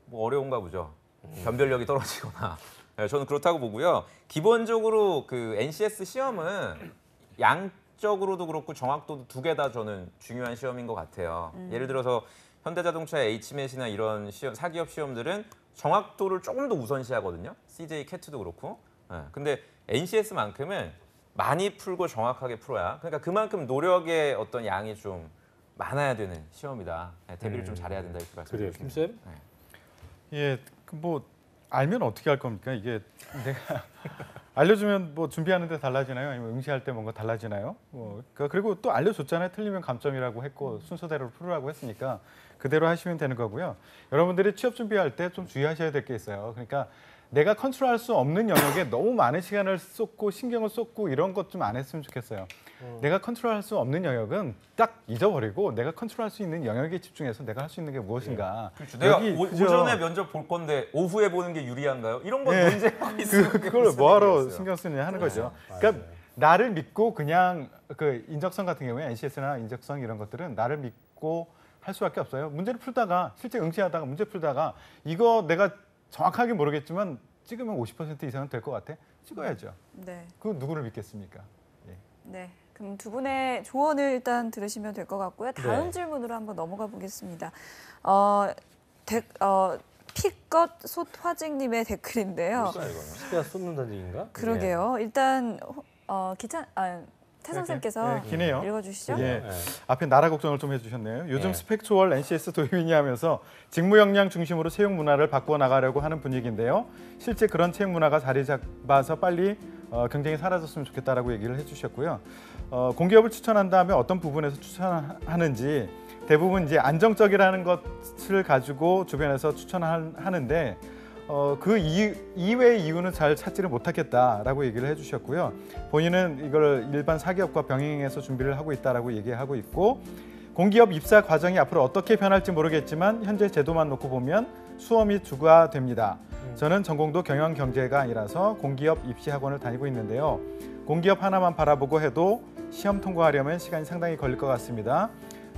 뭐 어려운가 보죠. 변별력이 떨어지거나. 네, 저는 그렇다고 보고요. 기본적으로 그 NCS 시험은 양적으로도 그렇고 정확도도 두 개 다 저는 중요한 시험인 것 같아요. 예를 들어서 현대자동차의 HMAT이나 이런 시험, 사기업 시험들은 정확도를 조금 더 우선시하거든요. CJ 캐트도 그렇고. 네, 근데 NCS만큼은 많이 풀고 정확하게 풀어야. 그러니까 그만큼 노력의 어떤 양이 좀 많아야 되는 시험이다. 네, 대비를 좀 잘해야 된다 이렇게 그래요, 말씀드립니다. 김 쌤. 네. 예, 뭐 알면 어떻게 할 겁니까? 이게 내가 알려주면 뭐 준비하는데 달라지나요? 아니면 응시할 때 뭔가 달라지나요? 그리고 또 알려줬잖아요. 틀리면 감점이라고 했고 순서대로 풀으라고 했으니까 그대로 하시면 되는 거고요. 여러분들이 취업 준비할 때 좀 주의하셔야 될 게 있어요. 그러니까 내가 컨트롤할 수 없는 영역에 너무 많은 시간을 쏟고 신경을 쏟고 이런 것 좀 안 했으면 좋겠어요. 내가 컨트롤할 수 없는 영역은 딱 잊어버리고 내가 컨트롤할 수 있는 영역에 집중해서 내가 할 수 있는 게 무엇인가. 그렇죠. 내가 그죠? 오전에 면접 볼 건데 오후에 보는 게 유리한가요? 이런 건 문제가 있어요. 그걸 뭐하러 신경 쓰느냐 하는 거죠. 그러니까 나를 믿고 그냥 그 인적성 같은 경우에 NCS나 인적성 이런 것들은 나를 믿고 할 수밖에 없어요. 문제를 풀다가 실제 응시하다가 문제 풀다가 이거 내가 정확하게 모르겠지만 찍으면 50% 이상은 될 것 같아. 찍어야죠. 네. 그 누구를 믿겠습니까? 예. 네. 그럼 두 분의 조언을 일단 들으시면 될 것 같고요. 다음 네. 질문으로 한번 넘어가 보겠습니다. 피껏 솥화직님의 댓글인데요. 뭐야, 이거는? 스페어 쏟는다는 얘기인가? 그러게요. 일단 태성 쌤께서 네, 기네요. 읽어주시죠. 예. 네. 앞에 나라 걱정을 좀 해주셨네요. 요즘 네. 스펙 초월 NCS 도입이니 하면서 직무 역량 중심으로 채용 문화를 바꿔 나가려고 하는 분위기인데요. 실제 그런 채용 문화가 자리 잡아서 빨리 경쟁이 사라졌으면 좋겠다라고 얘기를 해주셨고요. 공기업을 추천한다면 어떤 부분에서 추천하는지 대부분 이제 안정적이라는 것을 가지고 주변에서 추천하는데 그 이외의 이유는 잘 찾지를 못하겠다라고 얘기를 해주셨고요. 본인은 이걸 일반 사기업과 병행해서 준비를 하고 있다라고 얘기하고 있고 공기업 입사 과정이 앞으로 어떻게 변할지 모르겠지만 현재 제도만 놓고 보면 수험이 주가 됩니다. 저는 전공도 경영경제가 아니라서 공기업 입시학원을 다니고 있는데요. 공기업 하나만 바라보고 해도 시험 통과하려면 시간이 상당히 걸릴 것 같습니다.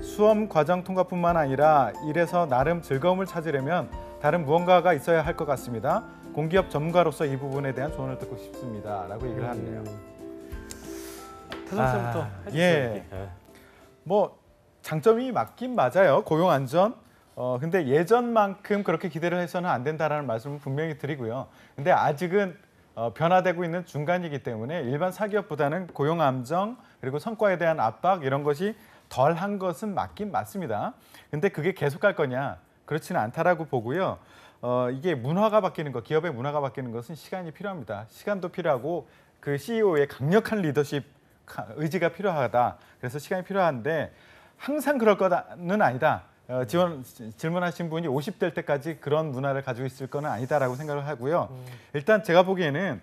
수험 과정 통과뿐만 아니라 일에서 나름 즐거움을 찾으려면 다른 무언가가 있어야 할 것 같습니다. 공기업 전문가로서 이 부분에 대한 조언을 듣고 싶습니다라고 얘기를 하네요. 태성 쌤부터 해주세요. 예. 뭐 장점이 맞긴 맞아요. 고용 안전. 근데 예전만큼 그렇게 기대를 해서는 안 된다라는 말씀을 분명히 드리고요. 근데 아직은 변화되고 있는 중간이기 때문에 일반 사기업보다는 고용 안정 그리고 성과에 대한 압박 이런 것이 덜한 것은 맞긴 맞습니다. 근데 그게 계속 갈 거냐? 그렇지는 않다라고 보고요. 이게 문화가 바뀌는 것, 기업의 문화가 바뀌는 것은 시간이 필요합니다. 시간도 필요하고 그 CEO의 강력한 리더십 의지가 필요하다. 그래서 시간이 필요한데 항상 그럴 거는 아니다. 질문하신 분이 50대일 때까지 그런 문화를 가지고 있을 거는 아니다라고 생각을 하고요. 일단 제가 보기에는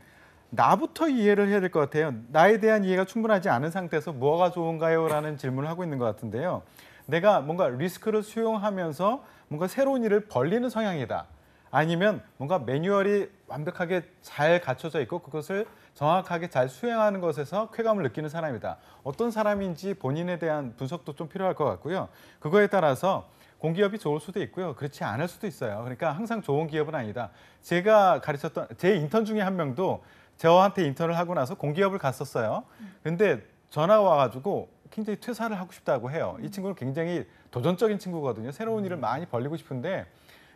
나부터 이해를 해야 될 것 같아요. 나에 대한 이해가 충분하지 않은 상태에서 뭐가 좋은가요? 라는 질문을 하고 있는 것 같은데요. 내가 뭔가 리스크를 수용하면서 뭔가 새로운 일을 벌리는 성향이다. 아니면 뭔가 매뉴얼이 완벽하게 잘 갖춰져 있고 그것을 정확하게 잘 수행하는 것에서 쾌감을 느끼는 사람이다. 어떤 사람인지 본인에 대한 분석도 좀 필요할 것 같고요. 그거에 따라서 공기업이 좋을 수도 있고요. 그렇지 않을 수도 있어요. 그러니까 항상 좋은 기업은 아니다. 제가 가르쳤던 제 인턴 중에 한 명도 저한테 인턴을 하고 나서 공기업을 갔었어요. 근데 전화가 와가지고 굉장히 퇴사를 하고 싶다고 해요. 이 친구는 굉장히 도전적인 친구거든요. 새로운 일을 많이 벌리고 싶은데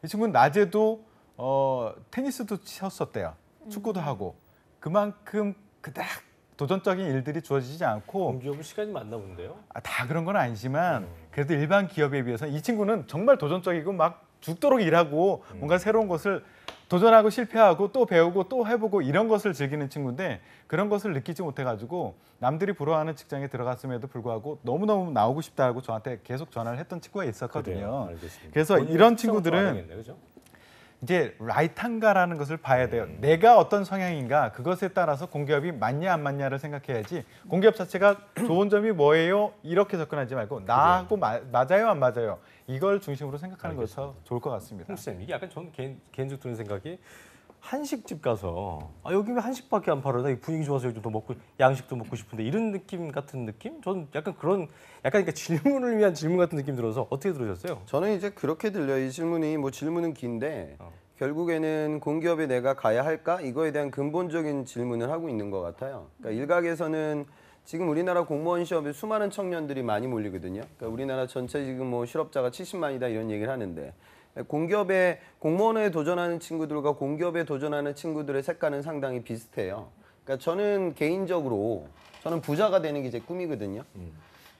이 친구는 낮에도 테니스도 쳤었대요. 축구도 하고. 그만큼 그닥 도전적인 일들이 주어지지 않고 공기업은 시간이 많나 본데요. 다 그런 건 아니지만 그래도 일반 기업에 비해서 이 친구는 정말 도전적이고 막 죽도록 일하고 뭔가 새로운 것을 도전하고 실패하고 또 배우고 또 해보고 이런 것을 즐기는 친구인데 그런 것을 느끼지 못해가지고 남들이 부러워하는 직장에 들어갔음에도 불구하고 너무너무 나오고 싶다고 저한테 계속 전화를 했던 친구가 있었거든요. 그래요. 알겠습니다. 그래서 본인의 이런 특성을 좀 친구들은 알아야겠네, 그죠? 이제 라이트한가라는 것을 봐야 돼요. 내가 어떤 성향인가 그것에 따라서 공기업이 맞냐 안 맞냐를 생각해야지 공기업 자체가 좋은 점이 뭐예요? 이렇게 접근하지 말고 나하고 맞아요 안 맞아요? 이걸 중심으로 생각하는 것이 더 좋을 것 같습니다. 홍쌤 이게 약간 저는 개인적으로 드는 생각이 한식집 가서 여기 왜 한식밖에 안 팔아? 나 이 분위기 좋아서 여기 좀 더 먹고 양식도 먹고 싶은데 이런 느낌 같은 느낌? 저는 약간 그런 그러니까 질문을 위한 질문 같은 느낌 들어서 어떻게 들으셨어요? 저는 이제 그렇게 들려요. 이 질문이 뭐 질문은 긴데 결국에는 공기업에 내가 가야 할까? 이거에 대한 근본적인 질문을 하고 있는 것 같아요. 그러니까 일각에서는 지금 우리나라 공무원 시험에 수많은 청년들이 많이 몰리거든요. 그러니까 우리나라 전체 지금 뭐 실업자가 70만이다 이런 얘기를 하는데 공기업에 공무원에 도전하는 친구들과 공기업에 도전하는 친구들의 색깔은 상당히 비슷해요. 그러니까 저는 개인적으로 저는 부자가 되는 게 제 꿈이거든요.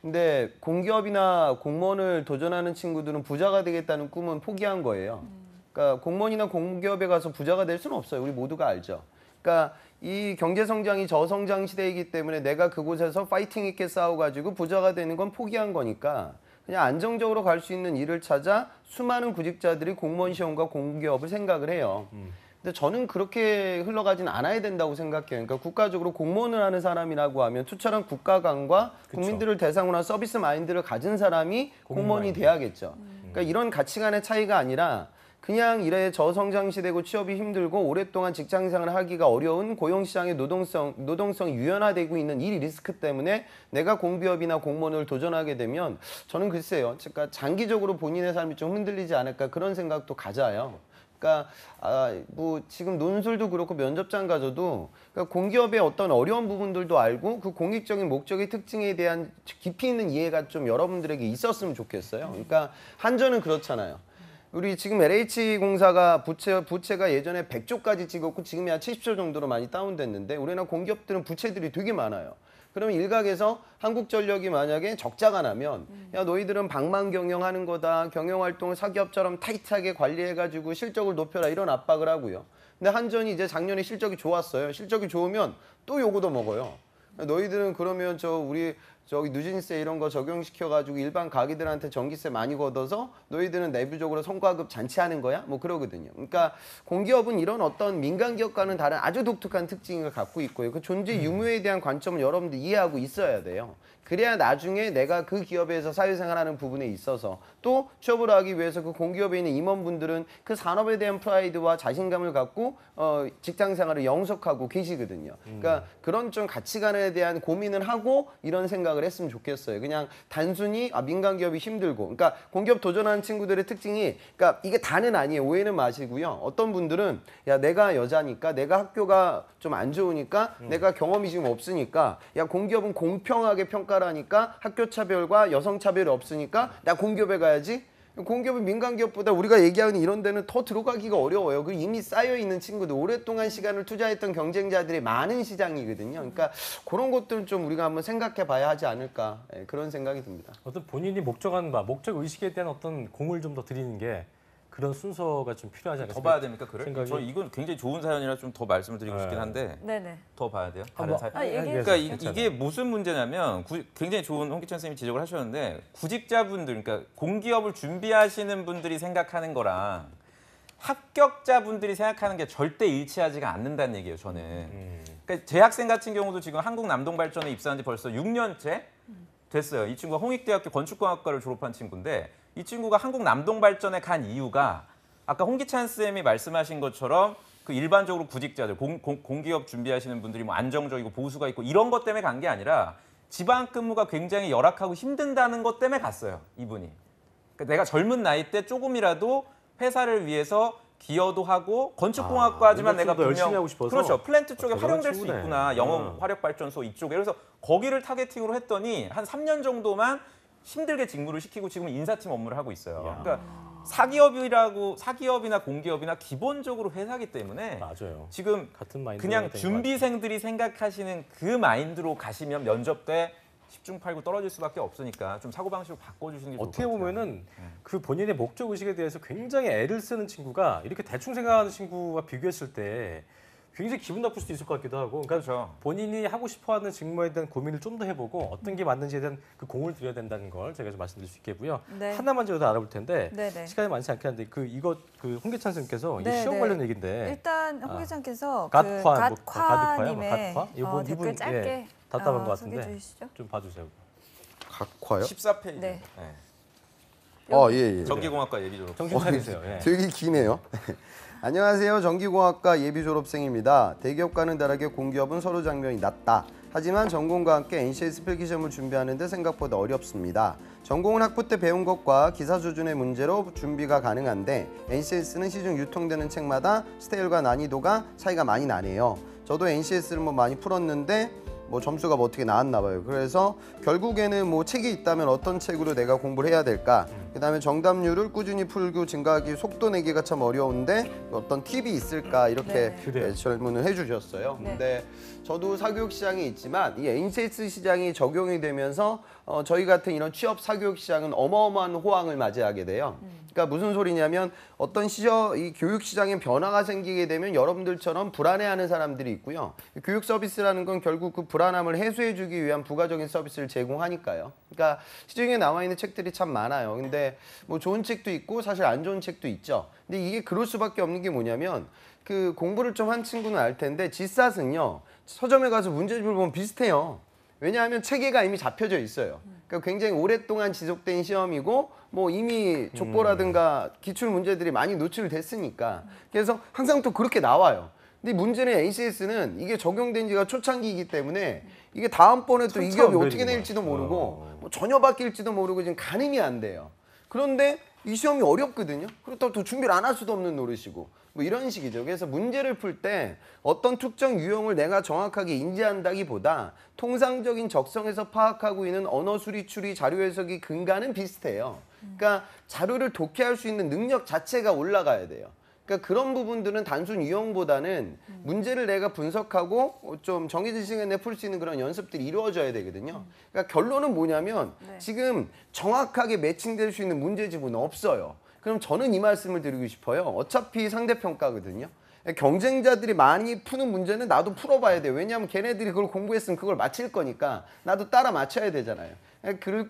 근데 공기업이나 공무원을 도전하는 친구들은 부자가 되겠다는 꿈은 포기한 거예요. 그러니까 공무원이나 공기업에 가서 부자가 될 수는 없어요. 우리 모두가 알죠. 그러니까 이 경제 성장이 저성장 시대이기 때문에 내가 그곳에서 파이팅 있게 싸워가지고 부자가 되는 건 포기한 거니까 그냥 안정적으로 갈 수 있는 일을 찾아 수많은 구직자들이 공무원 시험과 공기업을 생각을 해요. 근데 저는 그렇게 흘러가진 않아야 된다고 생각해요. 그러니까 국가적으로 공무원을 하는 사람이라고 하면 투철한 국가관과 국민들을 대상으로 한 서비스 마인드를 가진 사람이 공무원이 돼야겠죠. 그러니까 이런 가치관의 차이가 아니라 그냥 이래 저성장 시대고 취업이 힘들고 오랫동안 직장생활을 하기가 어려운 고용시장의 노동성이 유연화되고 있는 이 리스크 때문에 내가 공기업이나 공무원을 도전하게 되면 저는 글쎄요. 그러니까 장기적으로 본인의 삶이 좀 흔들리지 않을까 그런 생각도 가져요. 그러니까 뭐 지금 논술도 그렇고 면접장 가서도 그러니까 공기업의 어떤 어려운 부분들도 알고 그 공익적인 목적의 특징에 대한 깊이 있는 이해가 좀 여러분들에게 있었으면 좋겠어요. 그러니까 한전은 그렇잖아요. 우리 지금 LH공사가 부채가 예전에 100조까지 찍었고 지금이 한 70조 정도로 많이 다운됐는데 우리나라 공기업들은 부채들이 되게 많아요. 그러면 일각에서 한국전력이 만약에 적자가 나면 야 너희들은 방만 경영하는 거다. 경영활동을 사기업처럼 타이트하게 관리해가지고 실적을 높여라 이런 압박을 하고요. 근데 한전이 이제 작년에 실적이 좋았어요. 실적이 좋으면 또 요거도 먹어요. 너희들은 그러면 우리 누진세 이런 거 적용시켜가지고 일반 가게들한테 전기세 많이 걷어서 너희들은 내부적으로 성과급 잔치하는 거야? 뭐 그러거든요. 그러니까 공기업은 이런 어떤 민간 기업과는 다른 아주 독특한 특징을 갖고 있고요. 그 존재 유무에 대한 관점을 여러분들 이해하고 있어야 돼요. 그래야 나중에 내가 그 기업에서 사회생활하는 부분에 있어서 또 취업을 하기 위해서 그 공기업에 있는 임원분들은 그 산업에 대한 프라이드와 자신감을 갖고 직장생활을 영속하고 계시거든요. 그러니까 그런 좀 가치관에 대한 고민을 하고 이런 생각을 했으면 좋겠어요. 그냥 단순히 민간 기업이 힘들고, 그러니까 공기업 도전하는 친구들의 특징이, 그러니까 이게 다는 아니에요. 오해는 마시고요. 어떤 분들은 야 내가 여자니까, 내가 학교가 좀 안 좋으니까, 내가 경험이 지금 없으니까, 야 공기업은 공평하게 평가라니까 학교 차별과 여성 차별이 없으니까 나 공기업에 가야지. 공기업은 민간 기업보다 우리가 얘기하는 이런 데는 더 들어가기가 어려워요. 그 이미 쌓여 있는 친구들, 오랫동안 시간을 투자했던 경쟁자들이 많은 시장이거든요. 그러니까 그런 것들은 좀 우리가 한번 생각해 봐야 하지 않을까, 그런 생각이 듭니다. 어떤 본인이 목적한 목적 의식에 대한 어떤 공을 좀 더 드리는 게 그런 순서가 좀 필요하지 않을까? 더 봐야 됩니까? 그래? 생각이- 저 이건 굉장히 좋은 사연이라 좀 더 말씀을 드리고 싶긴 한데 네네. 더 봐야 돼요. 한번- 다른 사연. 얘기해 그러니까 괜찮아요. 이게 무슨 문제냐면 굉장히 좋은 홍기찬 선생님이 지적을 하셨는데 구직자분들, 그러니까 공기업을 준비하시는 분들이 생각하는 거랑 합격자분들이 생각하는 게 절대 일치하지가 않는다는 얘기예요. 저는. 그러니까 제 학생 같은 경우도 지금 한국남동발전에 입사한 지 벌써 6년째 됐어요. 이 친구가 홍익대학교 건축공학과를 졸업한 친구인데 이 친구가 한국남동발전에 간 이유가 아까 홍기찬 쌤이 말씀하신 것처럼 그 일반적으로 구직자들, 공기업 준비하시는 분들이 뭐 안정적이고 보수가 있고 이런 것 때문에 간 게 아니라 지방 근무가 굉장히 열악하고 힘든다는 것 때문에 갔어요. 이분이. 그러니까 내가 젊은 나이 때 조금이라도 회사를 위해서 기여도 하고 건축공학과지만 내가 더 열심히 하고 싶어서? 그렇죠. 플랜트 쪽에 대단한 활용될 수 친구네. 있구나. 영업 화력발전소 이쪽에. 그래서 거기를 타겟팅으로 했더니 한 3년 정도만 힘들게 직무를 시키고 지금 인사팀 업무를 하고 있어요. 그러니까 사기업이나 공기업이나 기본적으로 회사기 때문에 맞아요. 지금 같은 마인드 그냥 준비생들이 생각하시는 그 마인드로 가시면 면접 때 10중 8구 떨어질 수밖에 없으니까 좀 사고방식을 바꿔주시는 게 좋을 것 어떻게 같아요. 보면은 그 본인의 목적 의식에 대해서 굉장히 애를 쓰는 친구가 이렇게 대충 생각하는 친구와 비교했을 때 굉장히 기분 나쁠 수도 있을 것 같기도 하고, 그러니까 그렇죠. 본인이 하고 싶어하는 직무에 대한 고민을 좀 더 해보고 어떤 게 맞는지에 대한 그 공을 들여야 된다는 걸 제가 좀 말씀드릴 수 있겠고요. 네. 하나만 더 알아볼 텐데 네네. 시간이 많지 않긴 한데 이거 홍기찬 선생님께서 이게 네, 시험 네. 관련 얘기인데 일단 홍기장께서 갓화, 그 가득화요? 갓화님의 가득화? 이분 댓글 짧게 답답한 것 같은데 소개해 주시죠. 좀 봐주세요. 각화요? 14페이지. 네. 예. 전기공학과 예비 졸업. 정신 차리세요. 예. 되게 기네요. 안녕하세요. 전기공학과 예비 졸업생입니다. 대기업과는 다르게 공기업은 서류 장벽이 낮다. 하지만 전공과 함께 NCS 필기시험을 준비하는데 생각보다 어렵습니다. 전공은 학부 때 배운 것과 기사 수준의 문제로 준비가 가능한데 NCS는 시중 유통되는 책마다 스타일과 난이도가 차이가 많이 나네요. 저도 NCS를 많이 풀었는데 점수가 어떻게 나왔나 봐요. 그래서 결국에는 책이 있다면 어떤 책으로 내가 공부를 해야 될까? 그다음에 정답률을 꾸준히 풀고 증가하기 속도 내기가 참 어려운데 어떤 팁이 있을까? 이렇게 네. 그래요. 질문을 해주셨어요. 네. 근데 저도 사교육 시장이 있지만 이 NCS 시장이 적용이 되면서 저희 같은 이런 취업 사교육 시장은 어마어마한 호황을 맞이하게 돼요. 그러니까 무슨 소리냐면 어떤 이 교육 시장에 변화가 생기게 되면 여러분들처럼 불안해하는 사람들이 있고요. 교육 서비스라는 건 결국 그 불안함을 해소해주기 위한 부가적인 서비스를 제공하니까요. 그러니까 시중에 나와 있는 책들이 참 많아요. 근데 좋은 책도 있고 사실 안 좋은 책도 있죠. 근데 이게 그럴 수밖에 없는 게 뭐냐면 그 공부를 좀 한 친구는 알 텐데 지사은요 서점에 가서 문제집을 보면 비슷해요. 왜냐하면 체계가 이미 잡혀져 있어요. 그러니까 굉장히 오랫동안 지속된 시험이고 이미 족보라든가 기출 문제들이 많이 노출됐으니까 그래서 항상 또 그렇게 나와요. 근데 문제는 NCS는 이게 적용된 지가 초창기이기 때문에 이게 다음번에 또 이 기업이 어떻게 낼지도 모르고 전혀 바뀔지도 모르고 지금 가늠이 안 돼요. 그런데 이 시험이 어렵거든요. 그렇다고 또 준비를 안 할 수도 없는 노릇이고 이런 식이죠. 그래서 문제를 풀 때 어떤 특정 유형을 내가 정확하게 인지한다기보다 통상적인 적성에서 파악하고 있는 언어 수리 추리 자료 해석이 근간은 비슷해요. 그러니까 자료를 독해할 수 있는 능력 자체가 올라가야 돼요. 그러니까 그런 부분들은 단순 유형보다는 문제를 내가 분석하고 좀 정해진 시간에 내에 풀 수 있는 그런 연습들이 이루어져야 되거든요. 그러니까 결론은 뭐냐면 지금 정확하게 매칭될 수 있는 문제집은 없어요. 그럼 저는 이 말씀을 드리고 싶어요. 어차피 상대평가거든요. 경쟁자들이 많이 푸는 문제는 나도 풀어봐야 돼요. 왜냐하면 걔네들이 그걸 공부했으면 그걸 맞힐 거니까 나도 따라 맞춰야 되잖아요.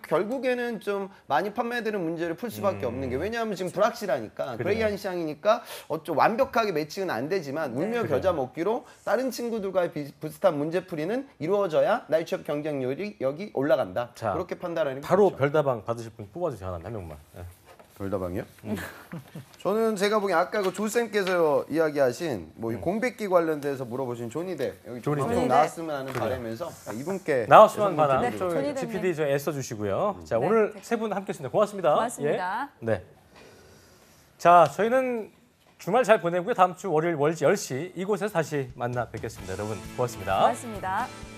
결국에는 좀 많이 판매되는 문제를 풀 수밖에 없는 게 왜냐하면 지금 불확실하니까 그레이한 시장이니까 좀 완벽하게 매칭은 안 되지만 울며 겨자 먹기로 다른 친구들과의 비슷한 문제풀이는 이루어져야 나의 취업 경쟁력이 여기 올라간다. 자, 그렇게 판단하는 게 바로 좋죠. 별다방 받으실 분 뽑아주세요. 한 명만. 예. 별다방이요? 저는 제가 보기엔 아까 그 조쌤께서 이야기하신 이 공백기 관련돼서 물어보신 조니대 여기 조니대. 방송 조니대. 나왔으면 하는 바람에서 이분께 나왔으면 여성분 바람. 드리도록 네, 하겠습니다. 조니대님. GPD 저 애써 주시고요. 자, 네, 오늘 네. 세 분 함께했습니다. 고맙습니다. 고맙습니다. 예. 네. 자, 저희는 주말 잘 보내고요. 다음 주 월요일 10시 이곳에서 다시 만나 뵙겠습니다. 여러분 고맙습니다. 고맙습니다.